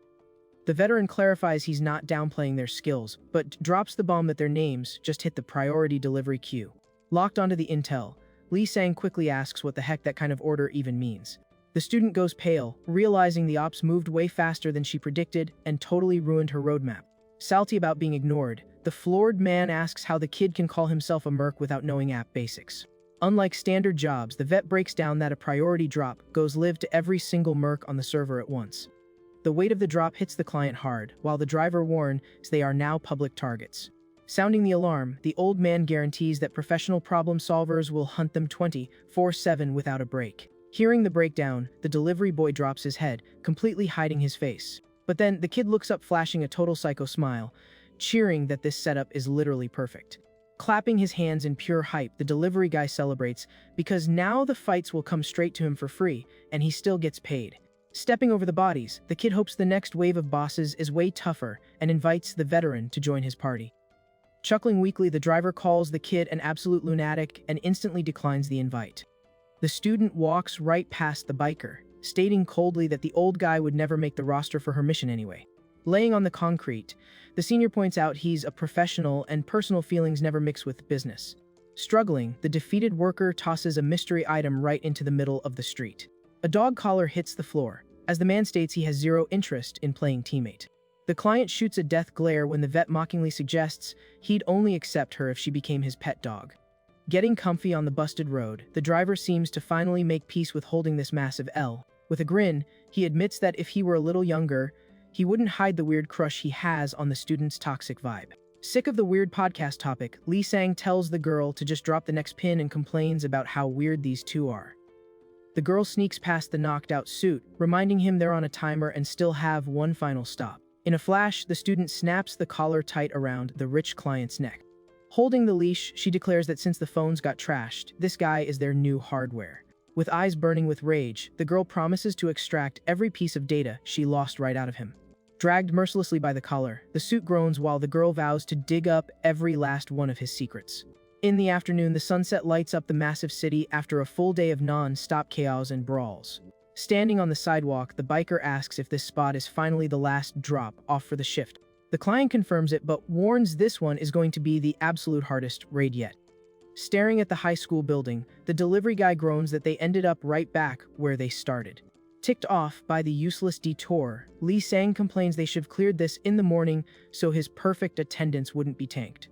The veteran clarifies he's not downplaying their skills, but drops the bomb that their names just hit the priority delivery queue. Locked onto the intel, Lee Sang quickly asks what the heck that kind of order even means. The student goes pale, realizing the ops moved way faster than she predicted and totally ruined her roadmap. Salty about being ignored, the floored man asks how the kid can call himself a merc without knowing app basics. Unlike standard jobs, the vet breaks down that a priority drop goes live to every single merc on the server at once. The weight of the drop hits the client hard, while the driver warns they are now public targets. Sounding the alarm, the old man guarantees that professional problem solvers will hunt them 24/7 without a break. Hearing the breakdown, the delivery boy drops his head, completely hiding his face. But then, the kid looks up flashing a total psycho smile, cheering that this setup is literally perfect. Clapping his hands in pure hype, the delivery guy celebrates, because now the fights will come straight to him for free, and he still gets paid. Stepping over the bodies, the kid hopes the next wave of bosses is way tougher and invites the veteran to join his party. Chuckling weakly, the driver calls the kid an absolute lunatic and instantly declines the invite. The student walks right past the biker, stating coldly that the old guy would never make the roster for her mission anyway. Laying on the concrete, the senior points out he's a professional and personal feelings never mix with business. Struggling, the defeated worker tosses a mystery item right into the middle of the street. A dog collar hits the floor, as the man states he has zero interest in playing teammate. The client shoots a death glare when the vet mockingly suggests he'd only accept her if she became his pet dog. Getting comfy on the busted road, the driver seems to finally make peace with holding this massive L. With a grin, he admits that if he were a little younger, he wouldn't hide the weird crush he has on the student's toxic vibe. Sick of the weird podcast topic, Lee Sang tells the girl to just drop the next pin and complains about how weird these two are. The girl sneaks past the knocked-out suit, reminding him they're on a timer and still have one final stop. In a flash, the student snaps the collar tight around the rich client's neck. Holding the leash, she declares that since the phones got trashed, this guy is their new hardware. With eyes burning with rage, the girl promises to extract every piece of data she lost right out of him. Dragged mercilessly by the collar, the suit groans while the girl vows to dig up every last one of his secrets. In the afternoon, the sunset lights up the massive city after a full day of non-stop chaos and brawls. Standing on the sidewalk, the biker asks if this spot is finally the last drop off for the shift. The client confirms it, but warns this one is going to be the absolute hardest raid yet. Staring at the high school building, the delivery guy groans that they ended up right back where they started. Ticked off by the useless detour, Lee Sang complains they should have cleared this in the morning so his perfect attendance wouldn't be tanked.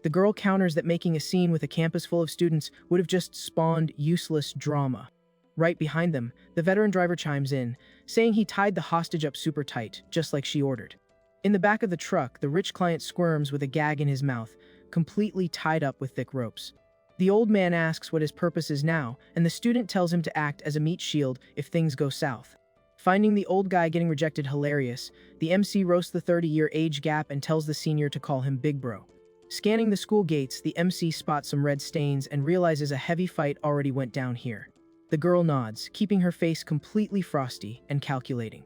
The girl counters that making a scene with a campus full of students would have just spawned useless drama. Right behind them, the veteran driver chimes in, saying he tied the hostage up super tight, just like she ordered. In the back of the truck, the rich client squirms with a gag in his mouth, completely tied up with thick ropes. The old man asks what his purpose is now, and the student tells him to act as a meat shield if things go south. Finding the old guy getting rejected hilarious, the MC roasts the 30-year age gap and tells the senior to call him Big Bro. Scanning the school gates, the MC spots some red stains and realizes a heavy fight already went down here. The girl nods, keeping her face completely frosty and calculating.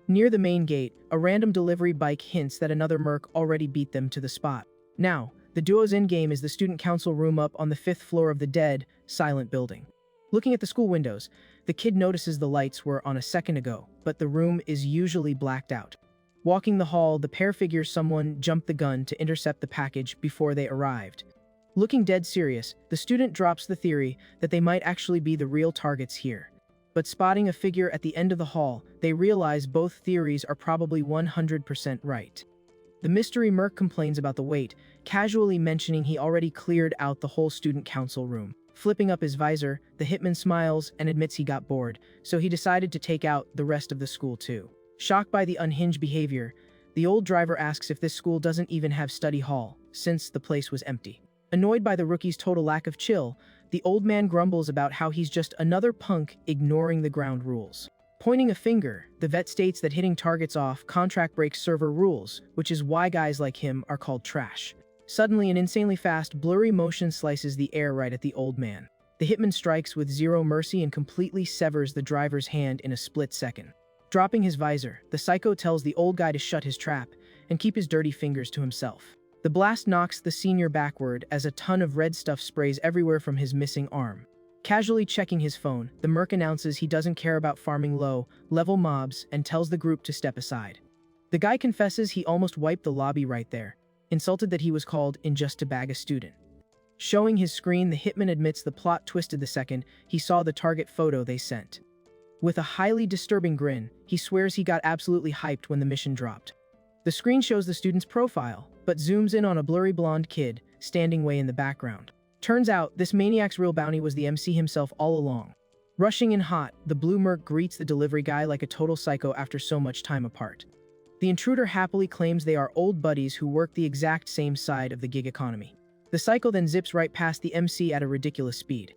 Near the main gate, a random delivery bike hints that another merc already beat them to the spot. Now, the duo's endgame is the student council room up on the 5th floor of the dead, silent building. Looking at the school windows, the kid notices the lights were on a second ago, but the room is usually blacked out. Walking the hall, the pair figures someone jumped the gun to intercept the package before they arrived. Looking dead serious, the student drops the theory that they might actually be the real targets here. But spotting a figure at the end of the hall, they realize both theories are probably 100% right. The mystery merc complains about the wait, casually mentioning he already cleared out the whole student council room. Flipping up his visor, the hitman smiles and admits he got bored, so he decided to take out the rest of the school too. Shocked by the unhinged behavior, the old driver asks if this school doesn't even have study hall, since the place was empty. Annoyed by the rookie's total lack of chill, the old man grumbles about how he's just another punk ignoring the ground rules. Pointing a finger, the vet states that hitting targets off contract breaks server rules, which is why guys like him are called trash. Suddenly, an insanely fast, blurry motion slices the air right at the old man. The hitman strikes with zero mercy and completely severs the driver's hand in a split second. Dropping his visor, the psycho tells the old guy to shut his trap and keep his dirty fingers to himself. The blast knocks the senior backward as a ton of red stuff sprays everywhere from his missing arm. Casually checking his phone, the merc announces he doesn't care about farming low-level mobs and tells the group to step aside. The guy confesses he almost wiped the lobby right there, insulted that he was called in just to bag a student. Showing his screen, the hitman admits the plot twisted the second he saw the target photo they sent. With a highly disturbing grin, he swears he got absolutely hyped when the mission dropped. The screen shows the student's profile, but zooms in on a blurry blonde kid standing way in the background. Turns out, this maniac's real bounty was the MC himself all along. Rushing in hot, the blue merc greets the delivery guy like a total psycho after so much time apart. The intruder happily claims they are old buddies who work the exact same side of the gig economy. The psycho then zips right past the MC at a ridiculous speed.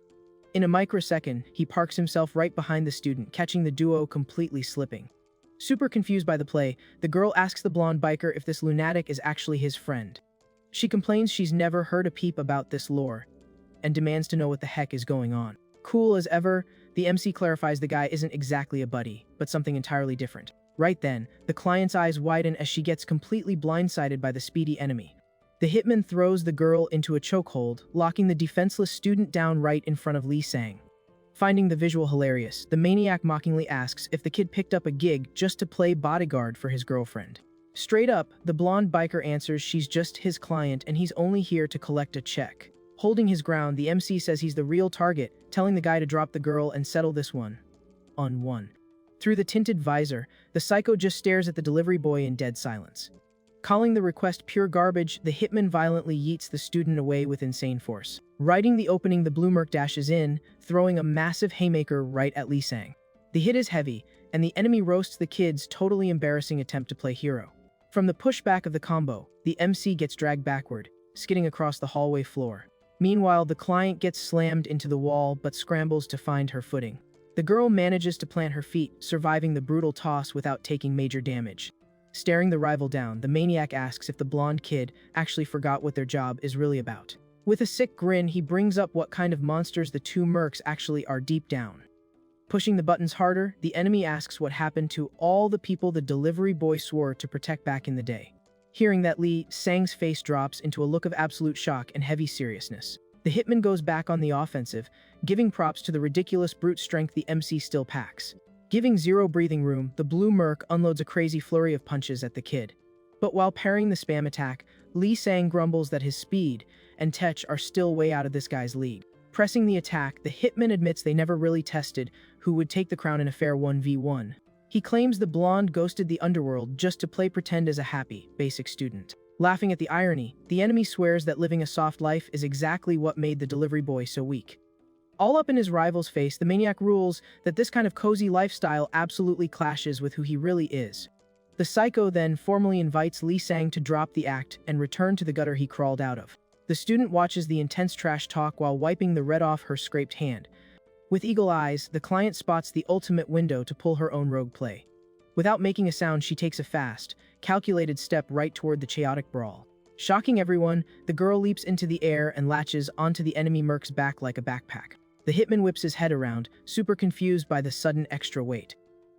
In a microsecond, he parks himself right behind the student, catching the duo completely slipping. Super confused by the play, the girl asks the blonde biker if this lunatic is actually his friend. She complains she's never heard a peep about this lore, and demands to know what the heck is going on. Cool as ever, the MC clarifies the guy isn't exactly a buddy, but something entirely different. Right then, the client's eyes widen as she gets completely blindsided by the speedy enemy. The hitman throws the girl into a chokehold, locking the defenseless student down right in front of Lee Sang. Finding the visual hilarious, the maniac mockingly asks if the kid picked up a gig just to play bodyguard for his girlfriend. Straight up, the blonde biker answers she's just his client and he's only here to collect a check. Holding his ground, the MC says he's the real target, telling the guy to drop the girl and settle this one on one. Through the tinted visor, the psycho just stares at the delivery boy in dead silence. Calling the request pure garbage, the hitman violently yeets the student away with insane force. Righting the opening, the blue merc dashes in, throwing a massive haymaker right at Lee Sang. The hit is heavy, and the enemy roasts the kid's totally embarrassing attempt to play hero. From the pushback of the combo, the MC gets dragged backward, skidding across the hallway floor. Meanwhile, the client gets slammed into the wall but scrambles to find her footing. The girl manages to plant her feet, surviving the brutal toss without taking major damage. Staring the rival down, the maniac asks if the blonde kid actually forgot what their job is really about. With a sick grin, he brings up what kind of monsters the two mercs actually are deep down. Pushing the buttons harder, the enemy asks what happened to all the people the delivery boy swore to protect back in the day. Hearing that, Lee Sang's face drops into a look of absolute shock and heavy seriousness. The hitman goes back on the offensive, giving props to the ridiculous brute strength the MC still packs. Giving zero breathing room, the blue merc unloads a crazy flurry of punches at the kid. But while parrying the spam attack, Lee Sang grumbles that his speed and tech are still way out of this guy's league. Pressing the attack, the hitman admits they never really tested who would take the crown in a fair 1v1. He claims the blonde ghosted the underworld just to play pretend as a happy, basic student. Laughing at the irony, the enemy swears that living a soft life is exactly what made the delivery boy so weak. All up in his rival's face, the maniac rules that this kind of cozy lifestyle absolutely clashes with who he really is. The psycho then formally invites Lee Sang to drop the act and return to the gutter he crawled out of. The student watches the intense trash talk while wiping the red off her scraped hand. With eagle eyes, the client spots the ultimate window to pull her own rogue play. Without making a sound, she takes a fast, calculated step right toward the chaotic brawl. Shocking everyone, the girl leaps into the air and latches onto the enemy merc's back like a backpack. The hitman whips his head around, super confused by the sudden extra weight.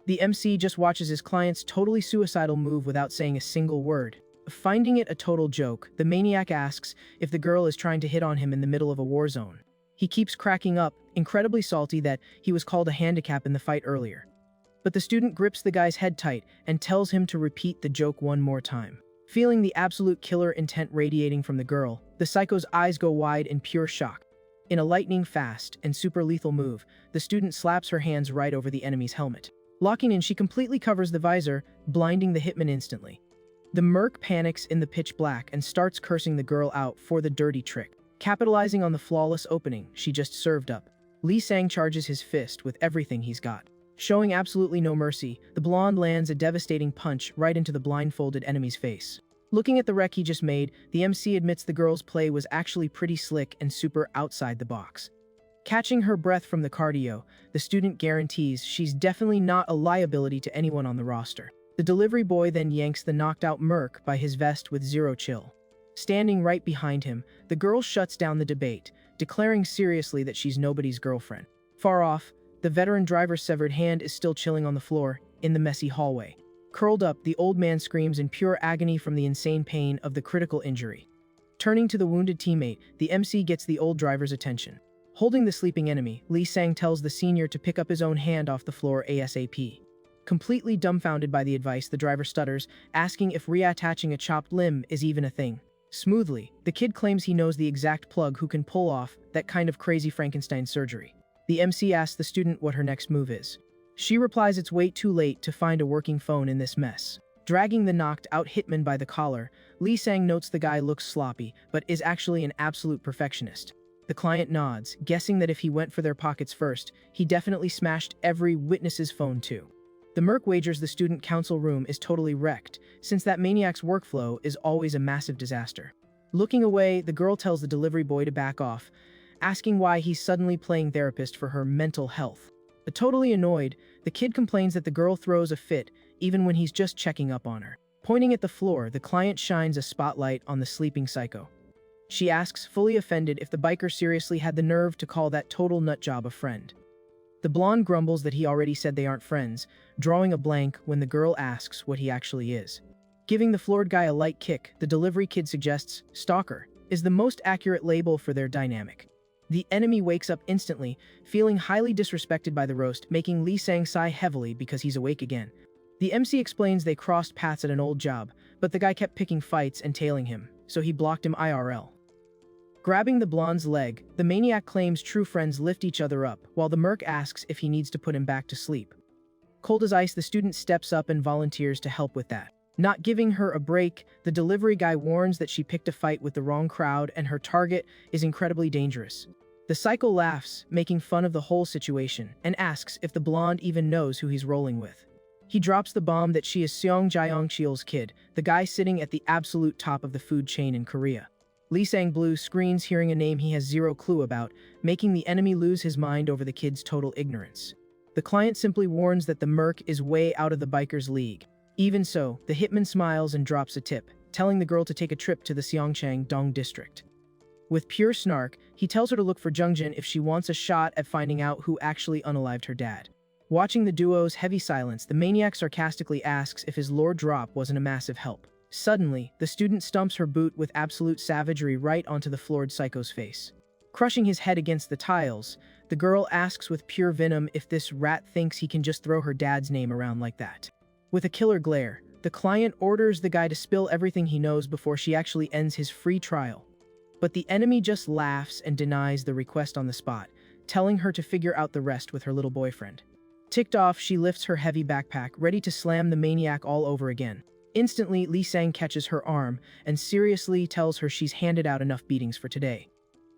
The MC just watches his client's totally suicidal move without saying a single word. Finding it a total joke, the maniac asks if the girl is trying to hit on him in the middle of a war zone. He keeps cracking up, incredibly salty that he was called a handicap in the fight earlier. But the student grips the guy's head tight and tells him to repeat the joke one more time. Feeling the absolute killer intent radiating from the girl, the psycho's eyes go wide in pure shock. In a lightning fast and super lethal move, the student slaps her hands right over the enemy's helmet. Locking in, she completely covers the visor, blinding the hitman instantly. The merc panics in the pitch black and starts cursing the girl out for the dirty trick. Capitalizing on the flawless opening she just served up, Lee Sang charges his fist with everything he's got. Showing absolutely no mercy, the blonde lands a devastating punch right into the blindfolded enemy's face. Looking at the wreck he just made, the MC admits the girl's play was actually pretty slick and super outside the box. Catching her breath from the cardio, the student guarantees she's definitely not a liability to anyone on the roster. The delivery boy then yanks the knocked-out merc by his vest with zero chill. Standing right behind him, the girl shuts down the debate, declaring seriously that she's nobody's girlfriend. Far off, the veteran driver's severed hand is still chilling on the floor, in the messy hallway. Curled up, the old man screams in pure agony from the insane pain of the critical injury. Turning to the wounded teammate, the MC gets the old driver's attention. Holding the sleeping enemy, Lee Sang tells the senior to pick up his own hand off the floor ASAP. Completely dumbfounded by the advice, the driver stutters, asking if reattaching a chopped limb is even a thing. Smoothly, the kid claims he knows the exact plug who can pull off that kind of crazy Frankenstein surgery. The MC asks the student what her next move is. She replies it's way too late to find a working phone in this mess. Dragging the knocked-out hitman by the collar, Lee Sang notes the guy looks sloppy, but is actually an absolute perfectionist. The client nods, guessing that if he went for their pockets first, he definitely smashed every witness's phone too. The merc wagers the student council room is totally wrecked, since that maniac's workflow is always a massive disaster. Looking away, the girl tells the delivery boy to back off, asking why he's suddenly playing therapist for her mental health. Totally annoyed, the kid complains that the girl throws a fit even when he's just checking up on her. Pointing at the floor, the client shines a spotlight on the sleeping psycho. She asks, fully offended, if the biker seriously had the nerve to call that total nutjob a friend. The blonde grumbles that he already said they aren't friends, drawing a blank when the girl asks what he actually is. Giving the floored guy a light kick, the delivery kid suggests stalker is the most accurate label for their dynamic. The enemy wakes up instantly, feeling highly disrespected by the roast, making Lee Sang sigh heavily because he's awake again. The MC explains they crossed paths at an old job, but the guy kept picking fights and tailing him, so he blocked him IRL. Grabbing the blonde's leg, the maniac claims true friends lift each other up, while the merc asks if he needs to put him back to sleep. Cold as ice, the student steps up and volunteers to help with that. Not giving her a break, the delivery guy warns that she picked a fight with the wrong crowd and her target is incredibly dangerous. The psycho laughs, making fun of the whole situation, and asks if the blonde even knows who he's rolling with. He drops the bomb that she is Seong Jae-cheol's kid, the guy sitting at the absolute top of the food chain in Korea. Lee Sang-blue screens hearing a name he has zero clue about, making the enemy lose his mind over the kid's total ignorance. The client simply warns that the merc is way out of the biker's league. Even so, the hitman smiles and drops a tip, telling the girl to take a trip to the Seongchang-dong district. With pure snark, he tells her to look for Jungjin if she wants a shot at finding out who actually unalived her dad. Watching the duo's heavy silence, the maniac sarcastically asks if his lore drop wasn't a massive help. Suddenly, the student stumps her boot with absolute savagery right onto the floored psycho's face. Crushing his head against the tiles, the girl asks with pure venom if this rat thinks he can just throw her dad's name around like that. With a killer glare, the client orders the guy to spill everything he knows before she actually ends his free trial. But the enemy just laughs and denies the request on the spot, telling her to figure out the rest with her little boyfriend. Ticked off, she lifts her heavy backpack, ready to slam the maniac all over again. Instantly, Lee Sang catches her arm and seriously tells her she's handed out enough beatings for today.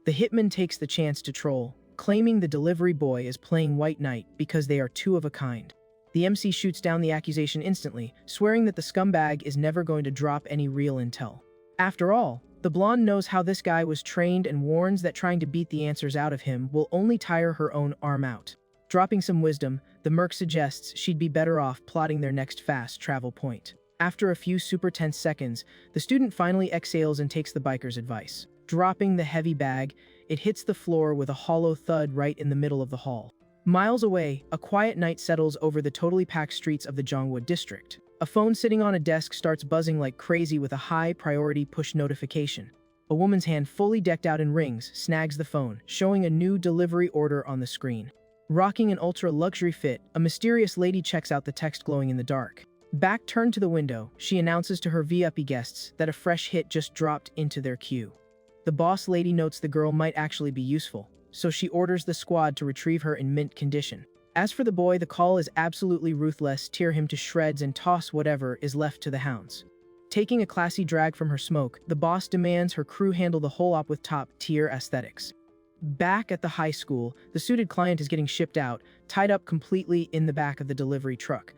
The hitman takes the chance to troll, claiming the delivery boy is playing White Knight because they are two of a kind. The MC shoots down the accusation instantly, swearing that the scumbag is never going to drop any real intel. After all, the blonde knows how this guy was trained and warns that trying to beat the answers out of him will only tire her own arm out. Dropping some wisdom, the merc suggests she'd be better off plotting their next fast travel point. After a few super tense seconds, the student finally exhales and takes the biker's advice. Dropping the heavy bag, it hits the floor with a hollow thud right in the middle of the hall. Miles away, a quiet night settles over the totally packed streets of the Jongwood district. A phone sitting on a desk starts buzzing like crazy with a high-priority push notification. A woman's hand fully decked out in rings snags the phone, showing a new delivery order on the screen. Rocking an ultra-luxury fit, a mysterious lady checks out the text glowing in the dark. Back turned to the window, she announces to her VIP guests that a fresh hit just dropped into their queue. The boss lady notes the girl might actually be useful, so she orders the squad to retrieve her in mint condition. As for the boy, the call is absolutely ruthless, tear him to shreds and toss whatever is left to the hounds. Taking a classy drag from her smoke, the boss demands her crew handle the whole op with top-tier aesthetics. Back at the high school, the suited client is getting shipped out, tied up completely in the back of the delivery truck.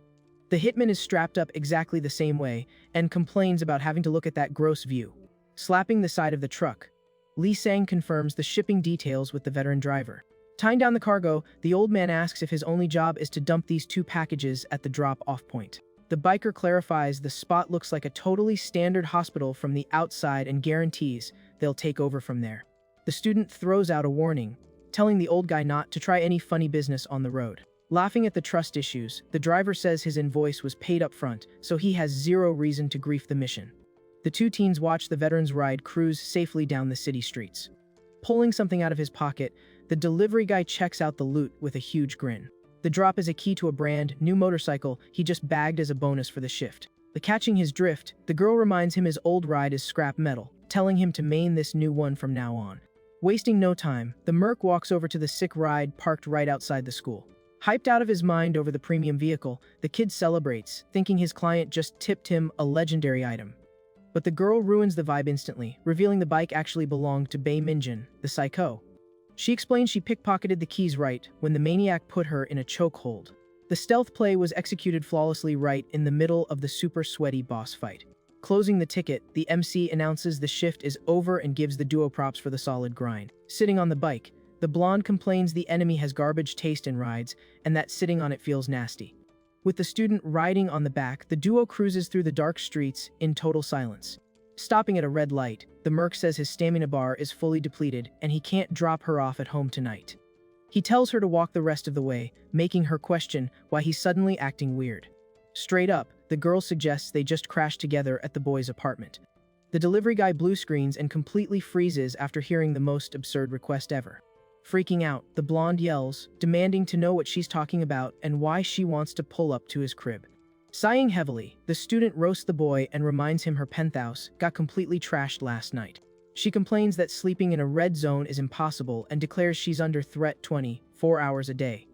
The hitman is strapped up exactly the same way, and complains about having to look at that gross view. Slapping the side of the truck, Lee Sang confirms the shipping details with the veteran driver. Tying down the cargo, the old man asks if his only job is to dump these two packages at the drop-off point. The biker clarifies the spot looks like a totally standard hospital from the outside and guarantees they'll take over from there. The student throws out a warning, telling the old guy not to try any funny business on the road. Laughing at the trust issues, the driver says his invoice was paid up front, so he has zero reason to grief the mission. The two teens watch the veteran's ride cruise safely down the city streets. Pulling something out of his pocket, the delivery guy checks out the loot with a huge grin. The drop is a key to a brand new motorcycle he just bagged as a bonus for the shift. Catching his drift, the girl reminds him his old ride is scrap metal, telling him to main this new one from now on. Wasting no time, the merc walks over to the sick ride parked right outside the school. Hyped out of his mind over the premium vehicle, the kid celebrates, thinking his client just tipped him a legendary item. But the girl ruins the vibe instantly, revealing the bike actually belonged to Bae Minjin, the psycho. She explains she pickpocketed the keys right when the maniac put her in a chokehold. The stealth play was executed flawlessly right in the middle of the super sweaty boss fight. Closing the ticket, the MC announces the shift is over and gives the duo props for the solid grind. Sitting on the bike, the blonde complains the enemy has garbage taste in rides and that sitting on it feels nasty. With the student riding on the back, the duo cruises through the dark streets in total silence. Stopping at a red light, the merc says his stamina bar is fully depleted and he can't drop her off at home tonight. He tells her to walk the rest of the way, making her question why he's suddenly acting weird. Straight up, the girl suggests they just crash together at the boy's apartment. The delivery guy blue screens and completely freezes after hearing the most absurd request ever. Freaking out, the blonde yells, demanding to know what she's talking about and why she wants to pull up to his crib. Sighing heavily, the student roasts the boy and reminds him her penthouse got completely trashed last night. She complains that sleeping in a red zone is impossible and declares she's under threat 24 hours a day.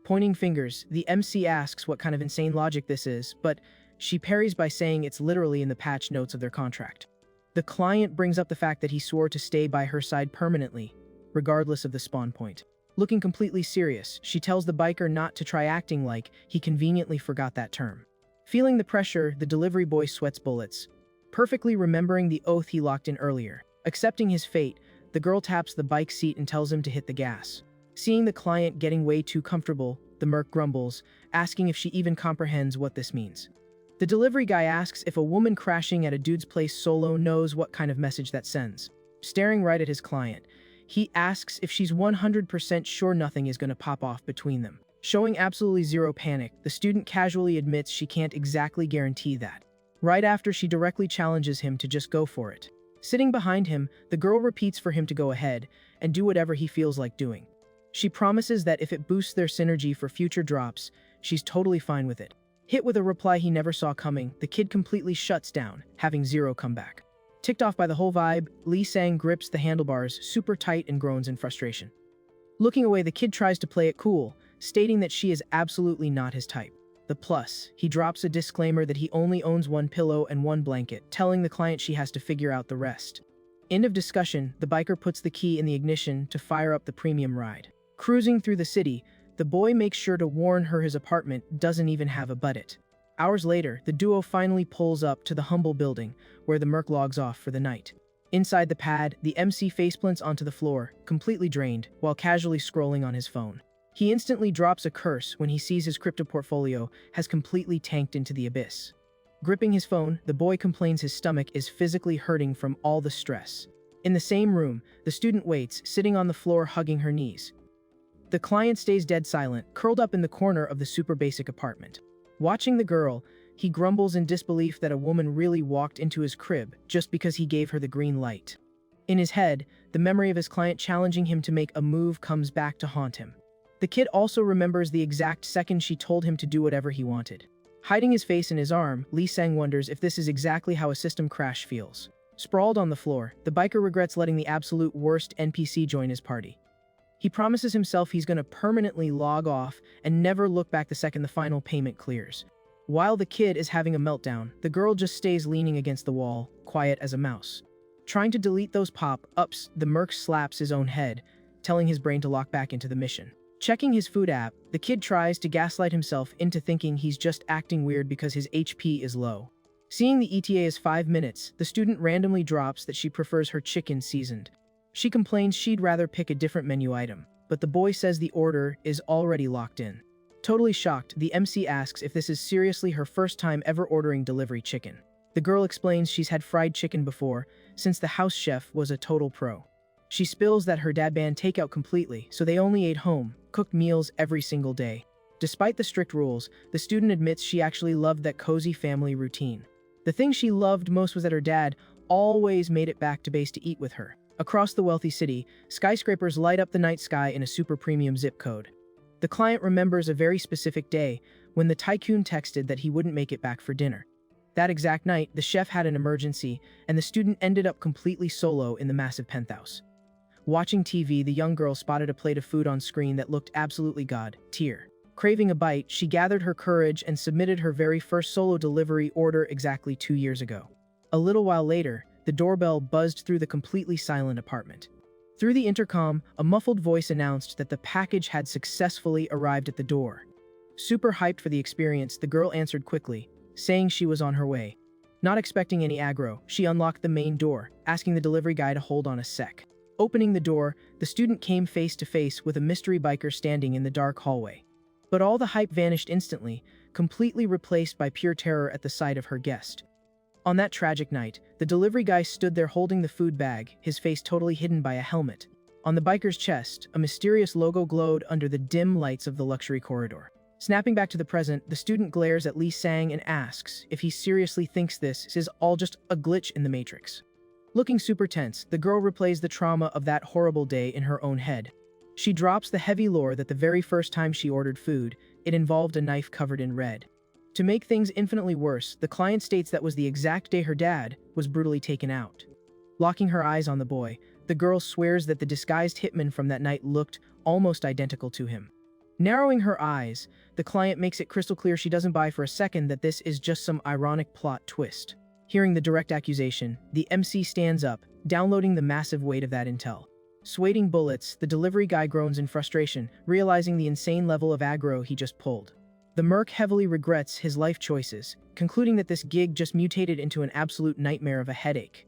Pointing fingers, the MC asks what kind of insane logic this is, but she parries by saying it's literally in the patch notes of their contract. The client brings up the fact that he swore to stay by her side permanently, regardless of the spawn point. Looking completely serious, she tells the biker not to try acting like he conveniently forgot that term. Feeling the pressure, the delivery boy sweats bullets, perfectly remembering the oath he locked in earlier. Accepting his fate, the girl taps the bike seat and tells him to hit the gas. Seeing the client getting way too comfortable, the merc grumbles, asking if she even comprehends what this means. The delivery guy asks if a woman crashing at a dude's place solo knows what kind of message that sends. Staring right at his client, he asks if she's 100% sure nothing is going to pop off between them. Showing absolutely zero panic, the student casually admits she can't exactly guarantee that. Right after, she directly challenges him to just go for it. Sitting behind him, the girl repeats for him to go ahead and do whatever he feels like doing. She promises that if it boosts their synergy for future drops, she's totally fine with it. Hit with a reply he never saw coming, the kid completely shuts down, having zero comeback. Ticked off by the whole vibe, Lee Sang grips the handlebars super tight and groans in frustration. Looking away, the kid tries to play it cool, stating that she is absolutely not his type. The plus, he drops a disclaimer that he only owns one pillow and one blanket, telling the client she has to figure out the rest. End of discussion, the biker puts the key in the ignition to fire up the premium ride. Cruising through the city, the boy makes sure to warn her his apartment doesn't even have a budget. Hours later, the duo finally pulls up to the humble building, where the merc logs off for the night. Inside the pad, the MC faceplants onto the floor, completely drained, while casually scrolling on his phone. He instantly drops a curse when he sees his crypto portfolio has completely tanked into the abyss. Gripping his phone, the boy complains his stomach is physically hurting from all the stress. In the same room, the student waits, sitting on the floor hugging her knees. The client stays dead silent, curled up in the corner of the super basic apartment. Watching the girl, he grumbles in disbelief that a woman really walked into his crib just because he gave her the green light. In his head, the memory of his client challenging him to make a move comes back to haunt him. The kid also remembers the exact second she told him to do whatever he wanted. Hiding his face in his arm, Lee Sang wonders if this is exactly how a system crash feels. Sprawled on the floor, the biker regrets letting the absolute worst NPC join his party. He promises himself he's going to permanently log off and never look back the second the final payment clears. While the kid is having a meltdown, the girl just stays leaning against the wall, quiet as a mouse. Trying to delete those pop-ups, the merc slaps his own head, telling his brain to lock back into the mission. Checking his food app, the kid tries to gaslight himself into thinking he's just acting weird because his HP is low. Seeing the ETA is 5 minutes, the student randomly drops that she prefers her chicken seasoned. She complains she'd rather pick a different menu item, but the boy says the order is already locked in. Totally shocked, the MC asks if this is seriously her first time ever ordering delivery chicken. The girl explains she's had fried chicken before, since the house chef was a total pro. She spills that her dad banned takeout completely, so they only ate home-cooked meals every single day. Despite the strict rules, the student admits she actually loved that cozy family routine. The thing she loved most was that her dad always made it back to base to eat with her. Across the wealthy city, skyscrapers light up the night sky in a super premium zip code. The client remembers a very specific day when the tycoon texted that he wouldn't make it back for dinner. That exact night, the chef had an emergency, and the student ended up completely solo in the massive penthouse. Watching TV, the young girl spotted a plate of food on screen that looked absolutely god-tier. Craving a bite, she gathered her courage and submitted her very first solo delivery order exactly 2 years ago. A little while later, the doorbell buzzed through the completely silent apartment. Through the intercom, a muffled voice announced that the package had successfully arrived at the door. Super hyped for the experience, the girl answered quickly, saying she was on her way. Not expecting any aggro, she unlocked the main door, asking the delivery guy to hold on a sec. Opening the door, the student came face to face with a mystery biker standing in the dark hallway. But all the hype vanished instantly, completely replaced by pure terror at the sight of her guest. On that tragic night, the delivery guy stood there holding the food bag, his face totally hidden by a helmet. On the biker's chest, a mysterious logo glowed under the dim lights of the luxury corridor. Snapping back to the present, the student glares at Lee Sang and asks if he seriously thinks this is all just a glitch in the Matrix. Looking super tense, the girl replays the trauma of that horrible day in her own head. She drops the heavy lore that the very first time she ordered food, it involved a knife covered in red. To make things infinitely worse, the client states that was the exact day her dad was brutally taken out. Locking her eyes on the boy, the girl swears that the disguised hitman from that night looked almost identical to him. Narrowing her eyes, the client makes it crystal clear she doesn't buy for a second that this is just some ironic plot twist. Hearing the direct accusation, the MC stands up, downloading the massive weight of that intel. Sweating bullets, the delivery guy groans in frustration, realizing the insane level of aggro he just pulled. The merc heavily regrets his life choices, concluding that this gig just mutated into an absolute nightmare of a headache.